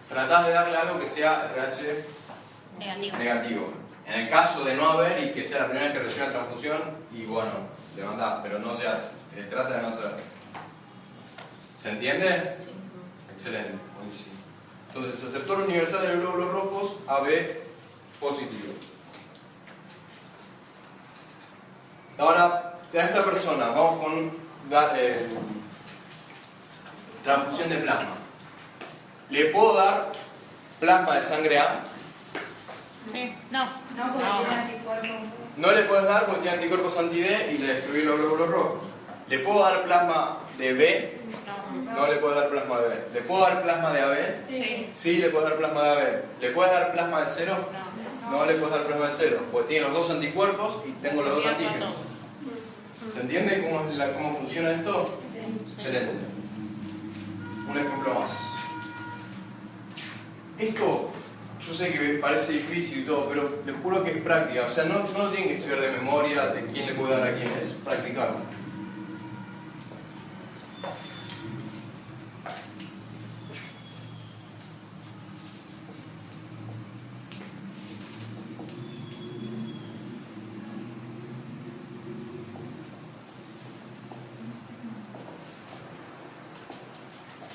Tratás de darle algo que sea RH negativo. En el caso de no haber y que sea la primera vez que recibe una transfusión, y bueno, le mandás, pero no se hace. Trata de no hacer. ¿Se entiende? Sí. Excelente, buenísimo. Entonces, receptor universal de glóbulos rojos, AB positivo. Ahora, a esta persona, vamos con transfusión de plasma. ¿Le puedo dar plasma de sangre A? Sí. No. No, porque tiene anticuerpos. No le puedes dar porque tiene anticuerpos anti-D y le destruye los glóbulos rojos. ¿Le puedo dar plasma de B? No le puedo dar plasma de B. ¿Le puedo dar plasma de AB? Sí. Sí, le puedo dar plasma de AB. ¿Le puedes dar plasma de 0? No le puedo dar plasma de 0, porque tiene los dos anticuerpos y tengo los dos antígenos. ¿Se entiende cómo funciona esto? Excelente. Un ejemplo más. Esto, yo sé que parece difícil y todo, pero les juro que es práctica. O sea, no tienen que estudiar de memoria de quién le puede dar a quién, es practicarlo.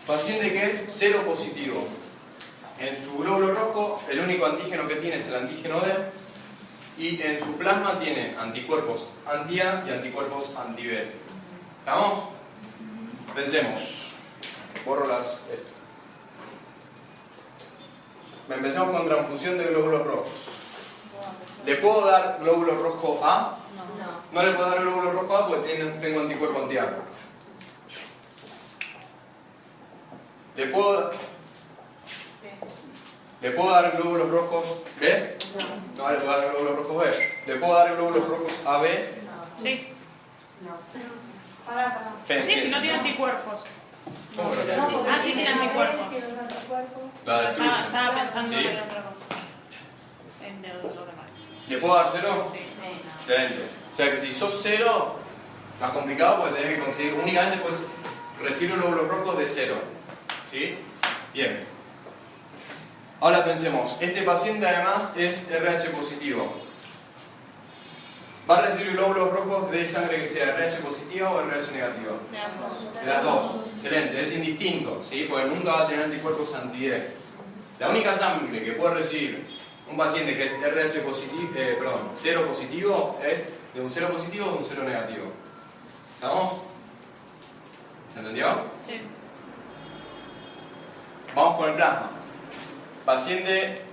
Paciente que es cero positivo. En su glóbulo rojo, el único antígeno que tiene es el antígeno D. Y en su plasma tiene anticuerpos anti-A y anticuerpos anti-B. ¿Estamos? Pensemos. Borro esto. Empecemos con transfusión de glóbulos rojos. ¿Le puedo dar glóbulo rojo A? No le puedo dar glóbulo rojo A porque tengo anticuerpo anti-A. ¿Le puedo dar glóbulos rojos B? No le puedo dar glóbulos rojos B. ¿Le puedo dar glóbulos rojos AB? Sí. Para. Sí, si no tiene anticuerpos. ¿Cómo que no? Ah, sí tiene anticuerpos. La destruyen. Estaba pensando ¿Sí? en otra cosa. En de los demás. ¿Le puedo dar 0? Sí. Excelente. O sea que si sos 0, más complicado porque tenés que conseguir únicamente pues recibir glóbulos rojos de 0. ¿Sí? Bien. Ahora pensemos, este paciente además es RH positivo. ¿Va a recibir glóbulos rojos de sangre que sea RH positiva o RH negativa? De las dos. Excelente, es indistinto, ¿sí? Porque nunca va a tener anticuerpos anti-D. La única sangre que puede recibir un paciente que es RH positivo, cero positivo, es de un 0 positivo o de un 0 negativo. ¿Estamos? ¿Se entendió? Sí. Vamos con el plasma. Paciente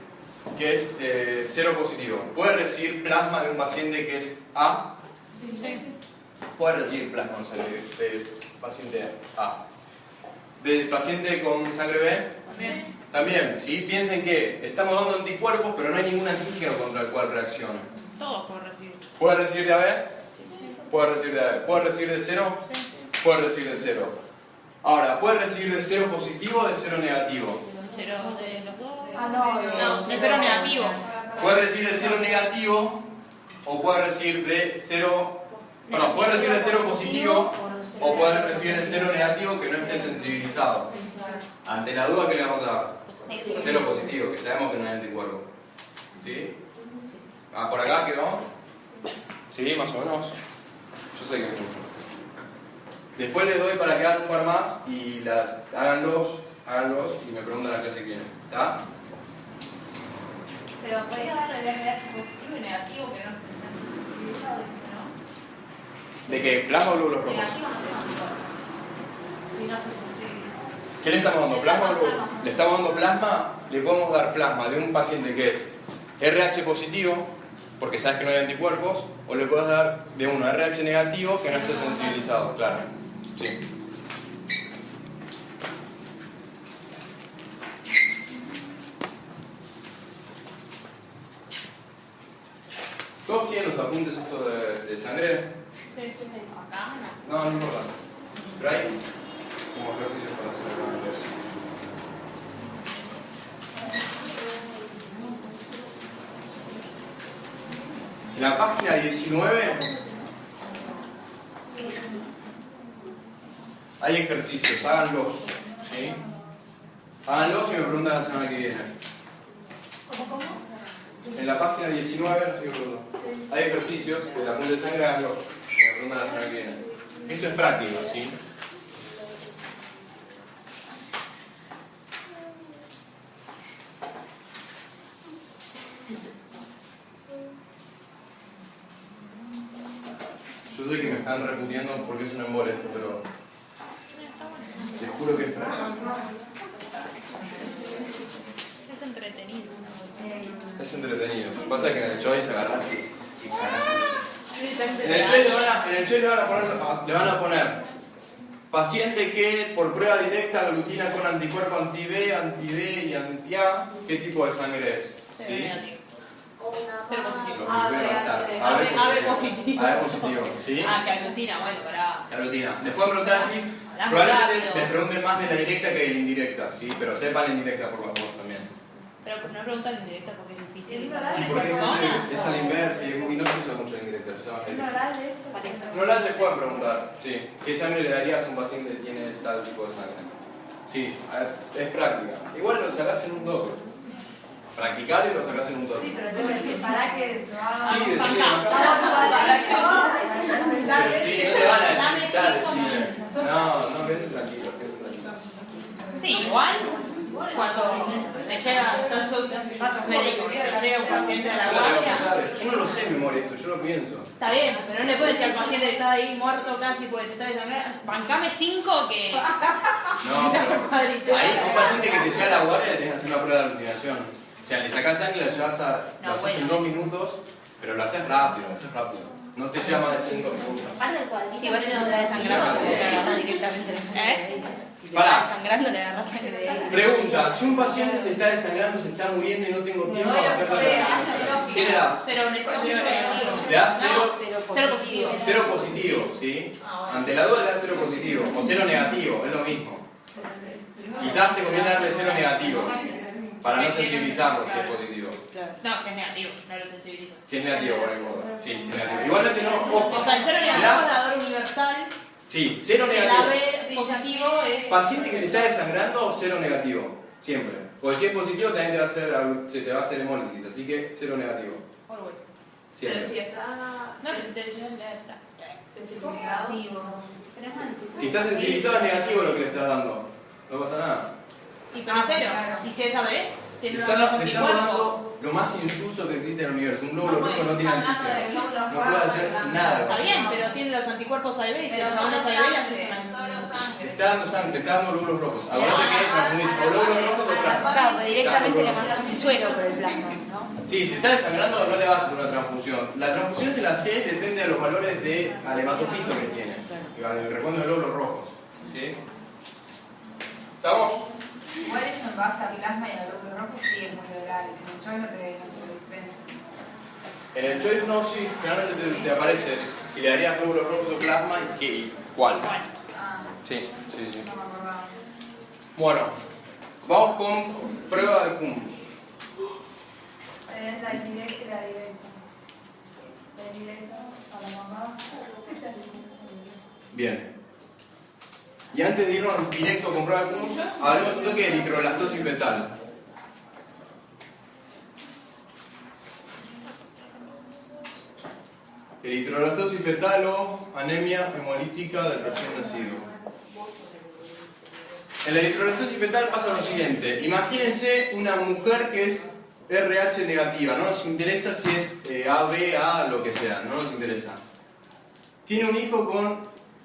que es 0 positivo. ¿Puede recibir plasma de un paciente que es A? Sí. Puede recibir plasma de paciente A. ¿De paciente con sangre B? También. También, ¿sí? Piensen que estamos dando anticuerpos, pero no hay ningún antígeno contra el cual reacciona. Todos pueden recibir. ¿Puede recibir de AB? Puede recibir de AB. ¿Puede recibir de 0? Puede recibir de 0. Ahora, ¿puede recibir de 0 positivo o de 0 negativo? Cero de los dos. No, De cero negativo. Puede recibir de 0 negativo o puede recibir de 0... Perdón, puede recibir de 0 positivo o puede recibir de 0 negativo que no esté sensibilizado. Ante la duda, ¿qué le vamos a dar? 0 positivo, que sabemos que no hay anticuerpo. ¿Sí? Ah, ¿por acá quedó? ¿Sí? Más o menos. Yo sé que es mucho. Después les doy para que hagan un par más y háganlos y me preguntan la clase que viene. ¿Está? Pero podría darle el RH positivo y negativo que no se sensibilizado, ¿no? ¿De qué? ¿Plasma o glóbulos rojos? Negativo no tengo anticuerpos. Si no se sensibiliza. ¿Qué le estamos dando? ¿Plasma o glóbulos? ¿Le estamos dando plasma? Le podemos dar plasma de un paciente que es RH positivo, porque sabes que no hay anticuerpos, o le puedes dar de uno RH negativo que no esté sensibilizado, claro. Sí. ¿Todos tienen los apuntes estos de sangre? Sí. Acá no. No, no importa. Pero hay como ejercicios para hacer alguna cosa. En la página 19 hay ejercicios, háganlos. ¿Sí? Háganlos y me preguntan la semana que viene. ¿Cómo? En la página 19, no sé qué pregunto. Hay ejercicios de la punta de sangre, háganlos. Me preguntan la semana que viene. Esto es práctico, ¿sí? Yo sé que me están reputiendo porque es un embole esto, pero te juro que es práctico. Es entretenido. Es entretenido. Lo que pasa es que en el choice agarrás y dices, ¿qué carajo? En el En choice le van a poner paciente que por prueba directa aglutina con anticuerpo anti-B, anti-D y anti-A. ¿Qué tipo de sangre es? Cero ¿Sí? negativo. Una Cero positivo. Lo que quiero notar. AB positivo. AB positivo, ¿sí? Ah, que aglutina, bueno, pará. La rutina. Después me preguntar así, Hablamos probablemente rápido. les pregunten más de la directa que de la indirecta, ¿sí? Pero sepan la indirecta por favor también. Pero no preguntas en directa porque es difícil. ¿Es esa oral? Y porque persona. es a la inversa y no se usa mucho la indirecta, se usa más la ¿Es directa. oral de esto? Parece. No la les pueden preguntar, sí. ¿Qué sangre le darías a un paciente que tiene tal tipo de sangre? Sí, a ver, es práctica. Igual lo sacás en un doble. Practicar y lo sacás en un doble. Sí, pero tengo que decir, para que lo haga. Sí, decirle Banca. acá. Pero sí, no te van a Dame necesitar 5 decirle. minutos. No, quédese tranquilo, quédese tranquilo. Sí, igual cuando te llegan todos esos casos médicos, te llega un paciente a la Yo no tengo que guardia, pensar, yo no lo sé de memoria esto, yo lo pienso. está bien, pero no le puedes decir al paciente que está ahí muerto casi, pues está desangrado, bancame 5 que... No, pero ahí un paciente que te llega a la guardia le tenés que hacer una prueba de aglutinación. O sea, le sacás sangre y la llevas lo No, haces en bueno, 2 minutos, pero lo haces rápido, No te lleva más de 5 minutos. Aparte del cuadrito, igual si no está desangrando, te agarras directamente la sangre de ella. Si se Pará. está desangrando, le agarras sangre de ella. Pregunta, si un paciente se está desangrando, se está muriendo y no tengo tiempo de hacer la aglutinación, ¿qué le das? Cero negativo. Le das Cero positivo. cero positivo, ¿sí? Ante la duda le das 0 positivo, o 0 negativo, es lo mismo. Quizás te conviene darle 0 negativo, para no sensibilizarlo si es positivo. No, si es negativo, no lo sensibilizo. Si es negativo, por ahí, sí, si es negativo. Igualmente no, ojo. O sea, el cero negativo es la dador universal, Sí, 0 si el negativo. AB positivo es... Paciente que se está desangrando, 0 negativo, siempre. Porque si es positivo también te va a hacer, se te va a hacer hemólisis, así que 0 negativo. Always. Pero Siempre. si está No, está. sensibilizado. Pero es antes. Si está sensibilizado es negativo lo que le estás dando. No pasa nada. Y pero cero. ¿Y si es AB? Le Tiene estamos un anticuerpo. dando lo más insulso que existe en el universo. Un glóbulo rojo no tiene antígeno. No puede hacer nada. Está bien, pero tiene los anticuerpos AB y si los abonos AB le haces una... Le está dando sangre, le está dando glóbulos rojos. Acuérdate que transfundís o glóbulos rojos o plasma. Claro, que directamente le mandas un suero por el plasma, ¿no? Sí, si está desangrando no le vas a hacer una transfusión. La transfusión se la hace depende de los valores de hematocito que tiene. El recuento de glóbulos rojos. ¿Sí? ¿Estamos? Igual eso en base a plasma y a glóbulos rojos sí es muy oral. En el choice no te dispensa. En el choice no, sí, generalmente te aparece si le darías glóbulos rojos o plasma y qué y cuál. Ah, Sí. no me acordaba. Bueno, vamos con prueba de hummus. Es la indirecta y la directa. La indirecta a la mamá. Bien. Y antes de irnos directo con prueba de hummus, hablemos un toque de eritrolactosis fetal. Eritrolactosis fetal o anemia hemolítica del recién nacido. En la eritrolactosis fetal pasa lo siguiente. Imagínense una mujer que es RH negativa. No nos interesa si es AB, A, lo que sea. No nos interesa. Tiene un hijo con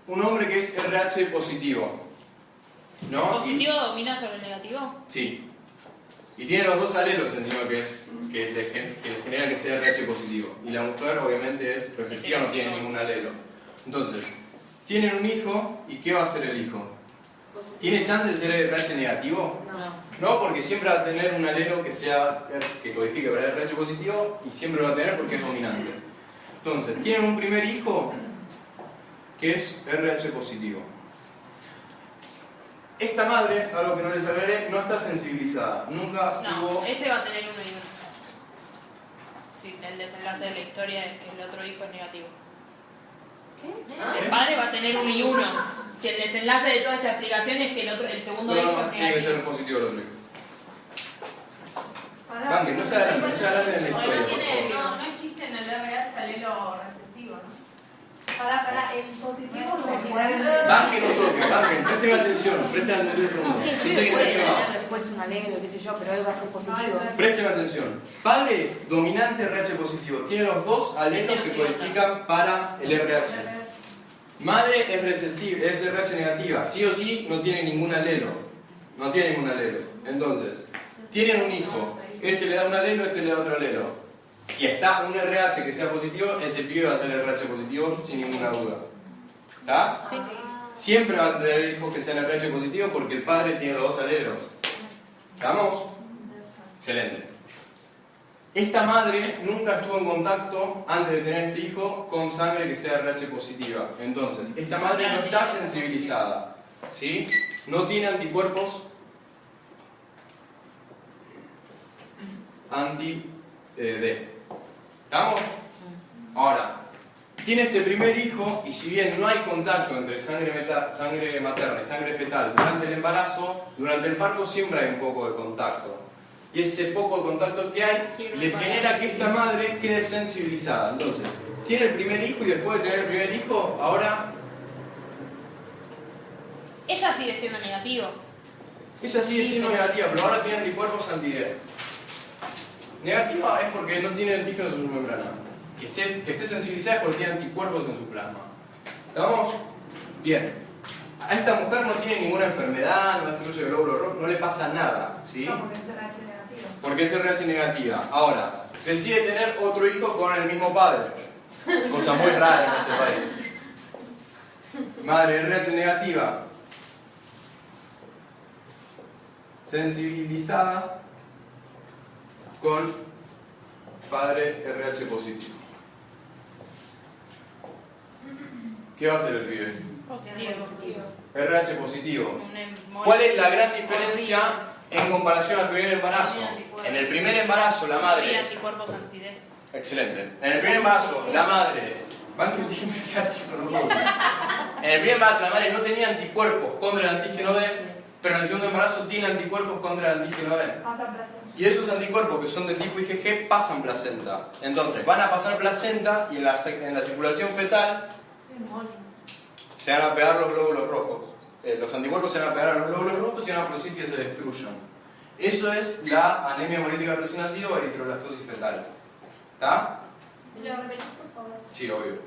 un hombre que es RH positivo. ¿No? ¿Positivo domina sobre el negativo? Sí. Y tiene los dos alelos encima que le genera que sea RH positivo. Y la mujer obviamente es recesiva, no tiene ningún alelo. Entonces, tienen un hijo y ¿qué va a hacer el hijo? ¿Tiene chance de ser RH negativo? No, porque siempre va a tener un alelo que codifique para el RH positivo y siempre lo va a tener porque es dominante. Entonces, tienen un primer hijo que es RH positivo. Esta madre, algo que no les aclaré, no está sensibilizada. Nunca No, tuvo... ese va a tener uno y uno. Sí, el desenlace de la historia es que el otro hijo es negativo. ¿Qué? El padre va a tener uno y uno. Si el desenlace de toda esta explicación es que el segundo hijo es tiene que negativo. ser positivo el otro hijo. Banque, no se adelanten en la historia, por favor. No existe en el RH alelo recesivo, ¿no? Para el positivo no Porque Banquen un toque, banquen, presten atención un segundo. No, sí, Yo sé que puede está quemado. tener después un alelo, qué sé yo, pero él va a ser positivo. Presten atención. Padre dominante RH positivo. Tiene los dos alelos que codifican para el RH. Madre es recesiva, es RH negativa, sí o sí no tiene ningún alelo. No tiene ningún alelo. Entonces, tienen un hijo, este le da un alelo, este le da otro alelo. Si está un RH que sea positivo, ese pibe va a ser RH positivo sin ninguna duda. ¿Está? Sí. Siempre van a tener hijos que sean RH positivo porque el padre tiene los dos alelos. ¿Estamos? Excelente. Esta madre nunca estuvo en contacto, antes de tener este hijo, con sangre que sea RH positiva. Entonces, esta madre no está sensibilizada, ¿sí? No tiene anticuerpos anti-D. ¿Estamos? Ahora, tiene este primer hijo y si bien no hay contacto entre sangre materna y sangre fetal durante el embarazo, durante el parto siempre hay un poco de contacto. Y ese poco de contacto que hay le genera que esta madre quede sensibilizada. Entonces, tiene el primer hijo y después de tener el primer hijo, ahora Ella sigue siendo negativo. ella sigue siendo negativa, pero ahora tiene anticuerpos anti-D. Negativa es porque no tiene antígenos en su membrana. Que esté sensibilizada es porque tiene anticuerpos en su plasma. ¿Estamos? Bien. A esta mujer no tiene ninguna enfermedad, no destruye glóbulos rojos, no le pasa nada, ¿sí? No, porque es RH negativo. Porque es RH negativa. Ahora, decide tener otro hijo con el mismo padre. Cosa muy rara en este país. Madre RH negativa. Sensibilizada con padre RH positivo. ¿Qué va a hacer el pibe? Positivo. RH positivo. ¿Cuál es la gran diferencia en comparación al primer embarazo? En el primer embarazo la Hay madre... anticuerpos anti-D. Excelente. En el primer embarazo la madre... En el primer embarazo la madre no tenía anticuerpos contra el antígeno D, pero en el segundo embarazo tiene anticuerpos contra el antígeno D. Pasa placenta. Y esos anticuerpos que son de tipo IgG pasan placenta. Entonces van a pasar placenta y en la circulación fetal se van a pegar los glóbulos rojos. Los anticuerpos se van a pegar a los glóbulos rojos y van a producir que se destruyan. Eso es la anemia hemolítica recién nacido o eritroblastosis fetal. ¿Está? ¿Lo repetís, por favor? Sí, obvio.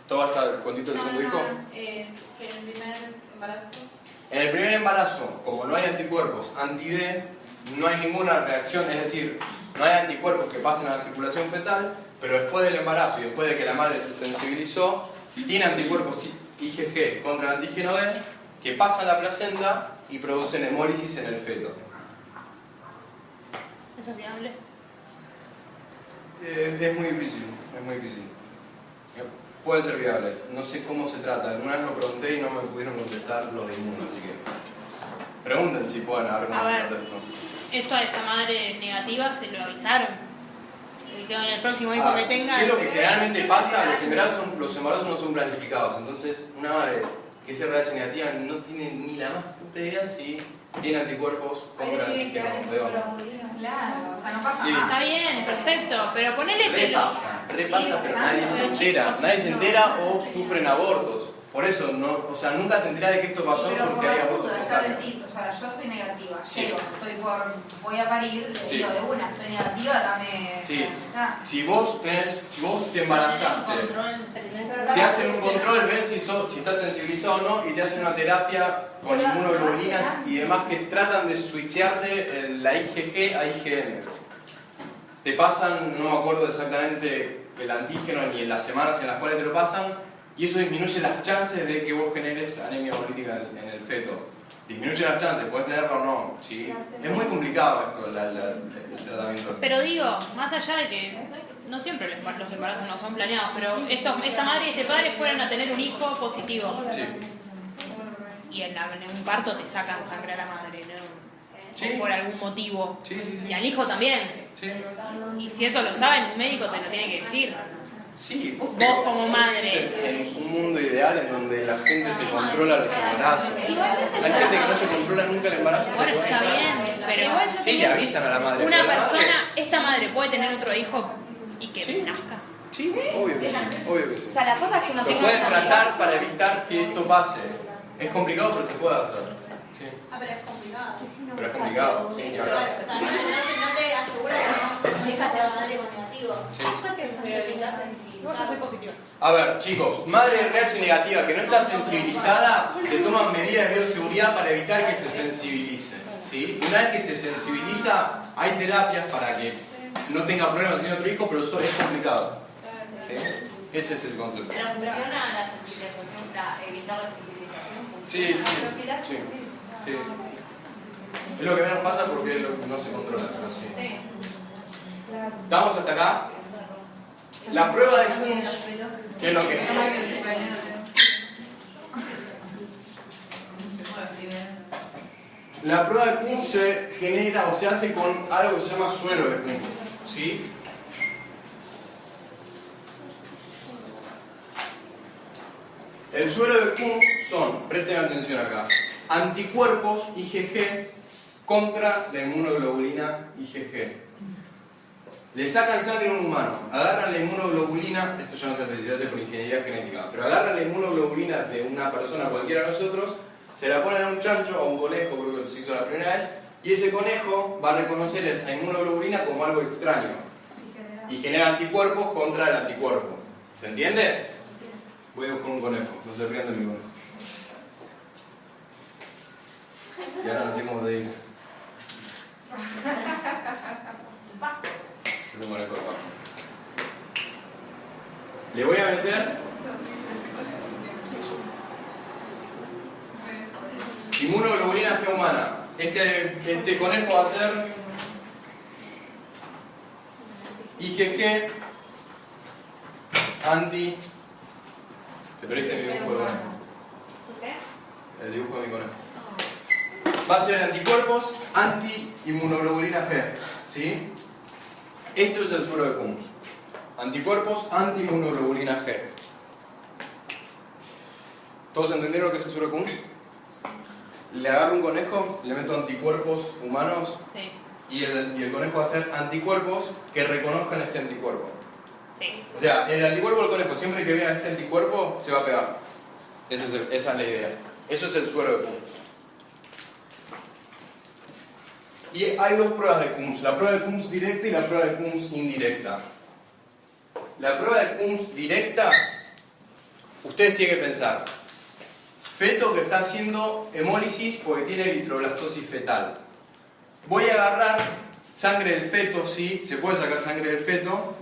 ¿Todo hasta el cuentito del segundo hijo? Es que en el primer embarazo... En el primer embarazo, como no hay anticuerpos anti-D, no hay ninguna reacción, es decir, no hay anticuerpos que pasen a la circulación fetal, pero después del embarazo y después de que la madre se sensibilizó, tiene anticuerpos IgG contra el antígeno D que pasan a la placenta y producen hemólisis en el feto. ¿Eso es viable? Es muy difícil, es muy difícil. Puede ser viable, no sé cómo se trata. Alguna vez lo pregunté y no me pudieron contestar los de Inmuno, así que pregunten si pueden haber conocimiento de esto. Esto a esta madre negativa se lo avisaron. Le dijeron, el próximo hijo que tenga... ¿Qué es lo que generalmente pasa? Los embarazos no son planificados. Entonces, una madre que es RH negativa no tiene ni la más puta idea si tiene anticuerpos contra el antígeno de O. Claro, o sea, no pasa Sí. nada. Está bien, perfecto, pero ponele que Repasa, pero nadie se entera. Nadie se entera o sufren abortos. Por eso, no, o sea, nunca te enterás de que esto pasó Pero por porque hay la abortos duda, ya espontáneos. decís, o sea, yo soy negativa, Sí. llego, voy a parir, le Sí. digo de una, soy negativa, dame... Sí. Está. Si vos te embarazaste, te hacen un control, ven si estás sensibilizado o no, y te hacen una terapia con inmunoglobulinas y demás que tratan de switchearte la IgG a IgM. Te pasan, no me acuerdo exactamente el antígeno ni en las semanas en las cuales te lo pasan, y eso disminuye las chances de que vos generes anemia hemolítica en el feto. Disminuye las chances, puedes tenerlo o no. ¿Sí? Es muy complicado esto, el tratamiento. Pero digo, más allá de que no siempre los embarazos no son planeados, pero esta madre y este padre fueron a tener un hijo positivo. Sí. Y en un parto te sacan sangre a la madre, ¿no? Sí. Por algún motivo. Sí, sí, sí. Y al hijo también. Sí. Y si eso lo saben, un médico te lo tiene que decir. Sí, Vos como madre. En un mundo ideal en donde la gente se controla los embarazos. Hay gente que no se controla nunca el embarazo. Bueno, está bien, pero Sí, le avisan a la madre. una pero la madre- persona, esta madre puede tener otro hijo y que Sí. nazca. Sí, obvio que sí, obvio que sí. O sea, la cosa es que no Lo tengas pueden amigos. tratar para evitar que esto pase. Es complicado, pero se puede hacer. Sí. Ah, pero es complicado. Pero es complicado, sí, ni O hablar. sea, no te asegura que no se dejas la madre con negativa. negativo. Sí. Pero que está No, yo soy sensibilizado. positiva. A ver, chicos, madre RH negativa que no está sensibilizada, se toman medidas de bioseguridad para evitar que se sensibilice. ¿Sí? Una vez que se sensibiliza, hay terapias para que no tenga problemas sin otro hijo, pero eso es complicado. ¿Sí? Ese es el concepto. Pero funciona la sensibilización para evitar la sensibilización. Sí, sí, sí, sí. Es lo que menos pasa porque es lo que no se controla. Pero sí. Sí. ¿Estamos hasta acá? La prueba de Kunz, ¿qué es lo que? La prueba de Kunz se genera o se hace con algo que se llama suelo de Kunz. ¿Sí? El suelo de Kunz son, presten atención acá, anticuerpos IgG contra la inmunoglobulina IgG. Le sacan sangre a un humano, agarran la inmunoglobulina, esto ya no se hace, se hace por ingeniería genética, pero agarran la inmunoglobulina de una persona, cualquiera de nosotros, se la ponen a un chancho o a un conejo, creo que se hizo la primera vez, y ese conejo va a reconocer esa inmunoglobulina como algo extraño y genera anticuerpos contra el anticuerpo. ¿Se entiende? Voy a buscar un conejo, no se rían de mi conejo. Y ahora no sé cómo se dice. Es un conejo de paja. Le voy a meter inmunoglobulina G humana. Este conejo va a ser IgG anti. ¿Te perdiste mi dibujo de conejo? El dibujo de mi conejo. Va a ser anticuerpos anti-inmunoglobulina G. ¿Sí? Esto es el suelo de Kunz. Anticuerpos anti-inmunoglobulina G. ¿Todos entendieron lo que es el suelo de Kunz? Le agarro un conejo, le meto anticuerpos humanos Sí. y el conejo va a hacer anticuerpos que reconozcan este anticuerpo. Sí. O sea, el anticuerpo del conejo, siempre que vea este anticuerpo, se va a pegar. Esa es la idea. Eso es el suelo de Kunz. Y hay dos pruebas de Kunz, la prueba de Kunz directa y la prueba de Kunz indirecta. La prueba de Kunz directa, ustedes tienen que pensar, feto que está haciendo hemólisis porque tiene eritroblastosis fetal. Voy a agarrar sangre del feto, sí, se puede sacar sangre del feto.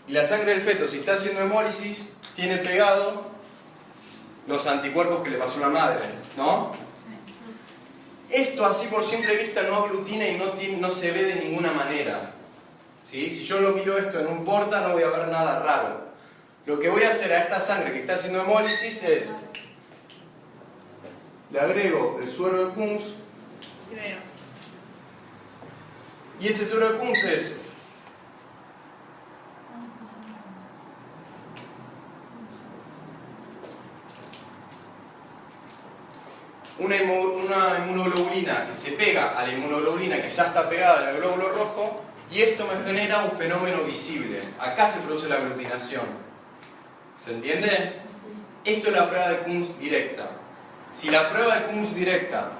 Y la sangre del feto, si está haciendo hemólisis, tiene pegado los anticuerpos que le pasó a la madre, ¿no? Esto así por simple vista no aglutina y no se ve de ninguna manera. ¿Sí? Si yo lo miro esto en un porta no voy a ver nada raro. Lo que voy a hacer a esta sangre que está haciendo hemólisis es, le agrego el suero de Kunz, Creo. y ese suero de Kunz es una inmunoglobulina que se pega a la inmunoglobulina que ya está pegada en el glóbulo rojo, y esto me genera un fenómeno visible. Acá se produce la aglutinación. ¿Se entiende? Esto es la prueba de Kunz directa. Si la prueba de Kunz directa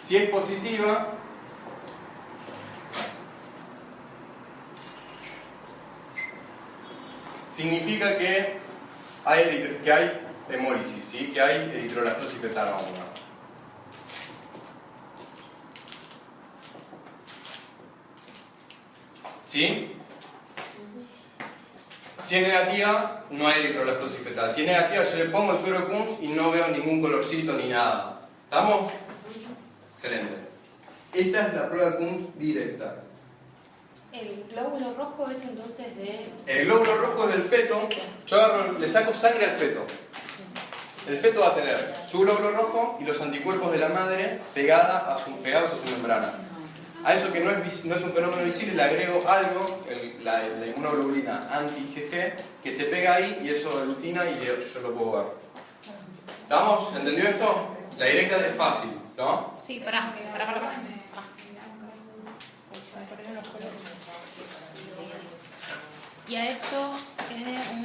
si es positiva, significa que hay hemólisis, ¿sí? Que hay eritroblastosis fetal aún. ¿Sí? Si es negativa, no hay eritroblastosis fetal. Si es negativa, yo le pongo el suero de Kunz y no veo ningún colorcito ni nada. ¿Estamos? Excelente. Esta es la prueba de Kunz directa. El glóbulo rojo es entonces de... El glóbulo rojo es del feto. Yo agarro, le saco sangre al feto. El feto va a tener su glóbulo rojo y los anticuerpos de la madre pegados a su membrana. A eso que no es un fenómeno visible le agrego algo, la inmunoglobulina anti-IgG, que se pega ahí y eso aglutina y yo lo puedo ver. ¿Estamos? ¿Entendió esto? La directa es fácil, ¿no? Sí, pará. Y a esto tiene un...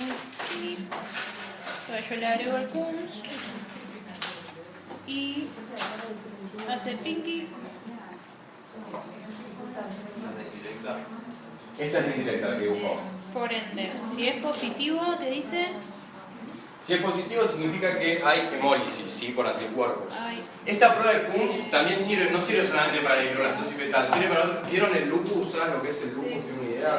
Entonces yo le agrego el Kunz y hace Pinky. Esta es la indirecta la que dibujó. Por ende, si es positivo, te dice. Si es positivo significa que hay hemólisis, ¿sí? Por anticuerpos. Ay, Esta prueba de Kunz también sirve, no sirve solamente para la hidrolastosis fetal, sirve para... ¿Vieron el lupus? ¿Saben lo que es el lupus? ¿Tienen una idea?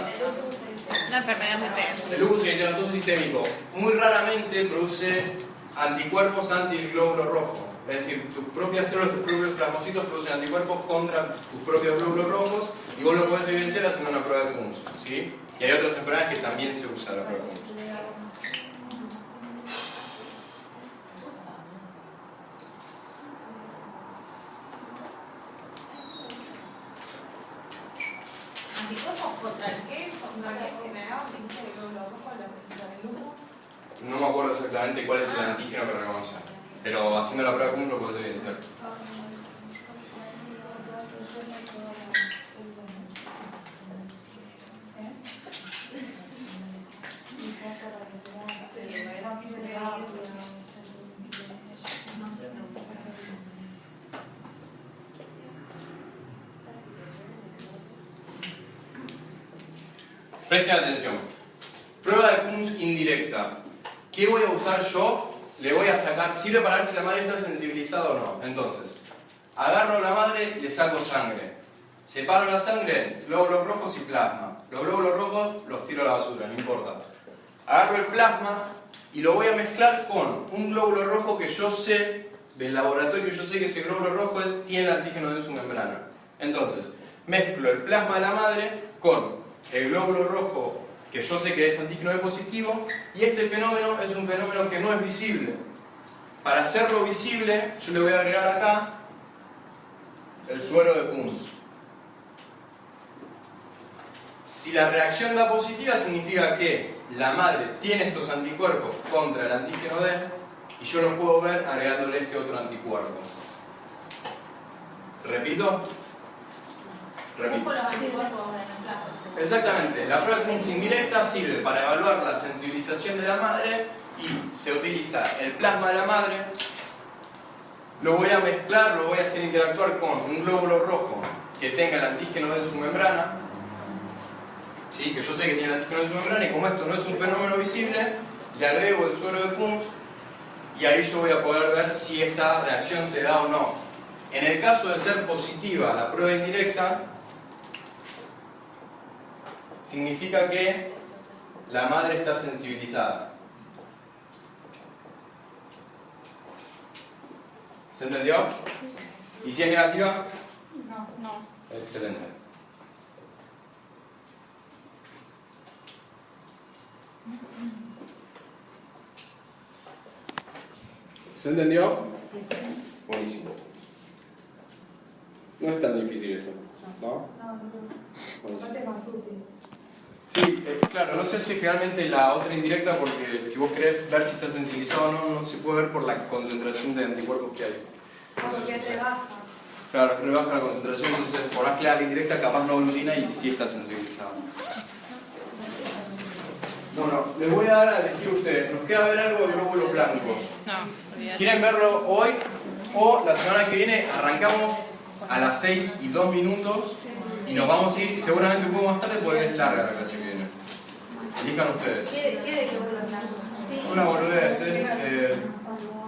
una enfermedad muy fea. El lupus eritematoso sistémico muy raramente produce anticuerpos anti el glóbulo rojo. Es decir, tus propias células, tus propios plasmocitos producen anticuerpos contra tus propios glóbulos rojos y vos lo podés evidenciar haciendo una prueba de Kunz, ¿sí? Y hay otras enfermedades que también se usa la prueba de Kunz. ¿Anticuerpos contra el qué? ¿Contra qué generaba? ¿Dijiste que lo rojo la lupus? No me acuerdo exactamente cuál es el antígeno que reconoce, pero haciendo la prueba de Kunz lo podés evidenciar. Presten atención. Prueba de Kunz indirecta. ¿Qué voy a usar yo? Le voy a sacar, sirve para ver si la madre está sensibilizada o no. Entonces, agarro a la madre y le saco sangre. Separo la sangre, glóbulos rojos y plasma. Los glóbulos rojos los tiro a la basura, no importa. Agarro el plasma y lo voy a mezclar con un glóbulo rojo que yo sé, del laboratorio, yo sé que ese glóbulo rojo tiene el antígeno de su membrana. Entonces, mezclo el plasma de la madre con el glóbulo rojo que yo sé que es antígeno B positivo, y este fenómeno es un fenómeno que no es visible. Para hacerlo visible, yo le voy a agregar acá el suero de Kunz. Si la reacción da positiva, significa que la madre tiene estos anticuerpos contra el antígeno D, y yo lo puedo ver agregándole este otro anticuerpo. ¿Repito? Repito. Los anticuerpos de la plasma. Exactamente, la prueba de Kunz indirecta sirve para evaluar la sensibilización de la madre y se utiliza el plasma de la madre, lo voy a mezclar, lo voy a hacer interactuar con un glóbulo rojo que tenga el antígeno de su membrana, ¿sí? Que yo sé que tiene el antígeno de su membrana, y como esto no es un fenómeno visible, le agrego el suero de Kunz y ahí yo voy a poder ver si esta reacción se da o no. En el caso de ser positiva la prueba indirecta, significa que la madre está sensibilizada. ¿Se entendió? ¿Y si es negativa? No. Excelente. ¿Se entendió? Buenísimo. No es tan difícil esto, ¿no? Aparte es más útil. Sí, claro, no sé si realmente la otra indirecta, porque si vos querés ver si está sensibilizado o no, no se puede ver por la concentración de anticuerpos que hay. Porque rebaja. Claro, rebaja la concentración, entonces por más que la indirecta capaz no aglutina y sí está sensibilizado. Bueno, les voy a dar a elegir a ustedes. Nos queda ver algo de glóbulos blancos. No, olvídate. ¿Quieren verlo hoy o la semana que viene? Arrancamos a las 6:02 y nos vamos a ir seguramente un poco más tarde porque es larga la clase que viene. Elijan ustedes. ¿Qué de glóbulos blancos? Una boludez,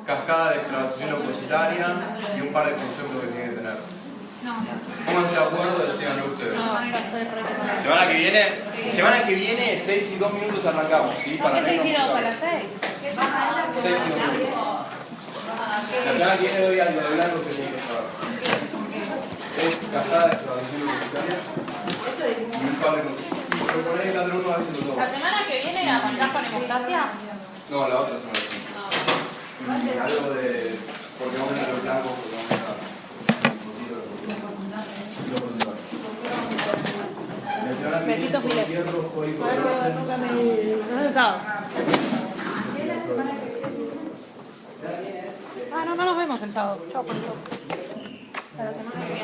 cascada de extravasación leucocitaria y un par de conceptos que tiene que tener. Pónganse de acuerdo, decíanlo ustedes. Semana que viene 6:02 arrancamos, ¿sí? ¿Por qué no 6:02 a las 6? 6:02. La semana que viene doy algo de blanco que tiene que saber. Es cascada de extravasación leucocitaria y un par de conceptos. Y proponer que cada uno hace los dos. ¿La semana que viene arrancás con hemostasia? No, la otra semana que viene. Y algo de... porque vamos a tener los blancos, porque vamos a estar... Besitos miles. Chao. Ah, no nos vemos el sábado. Chao, Pancho. La semana que viene.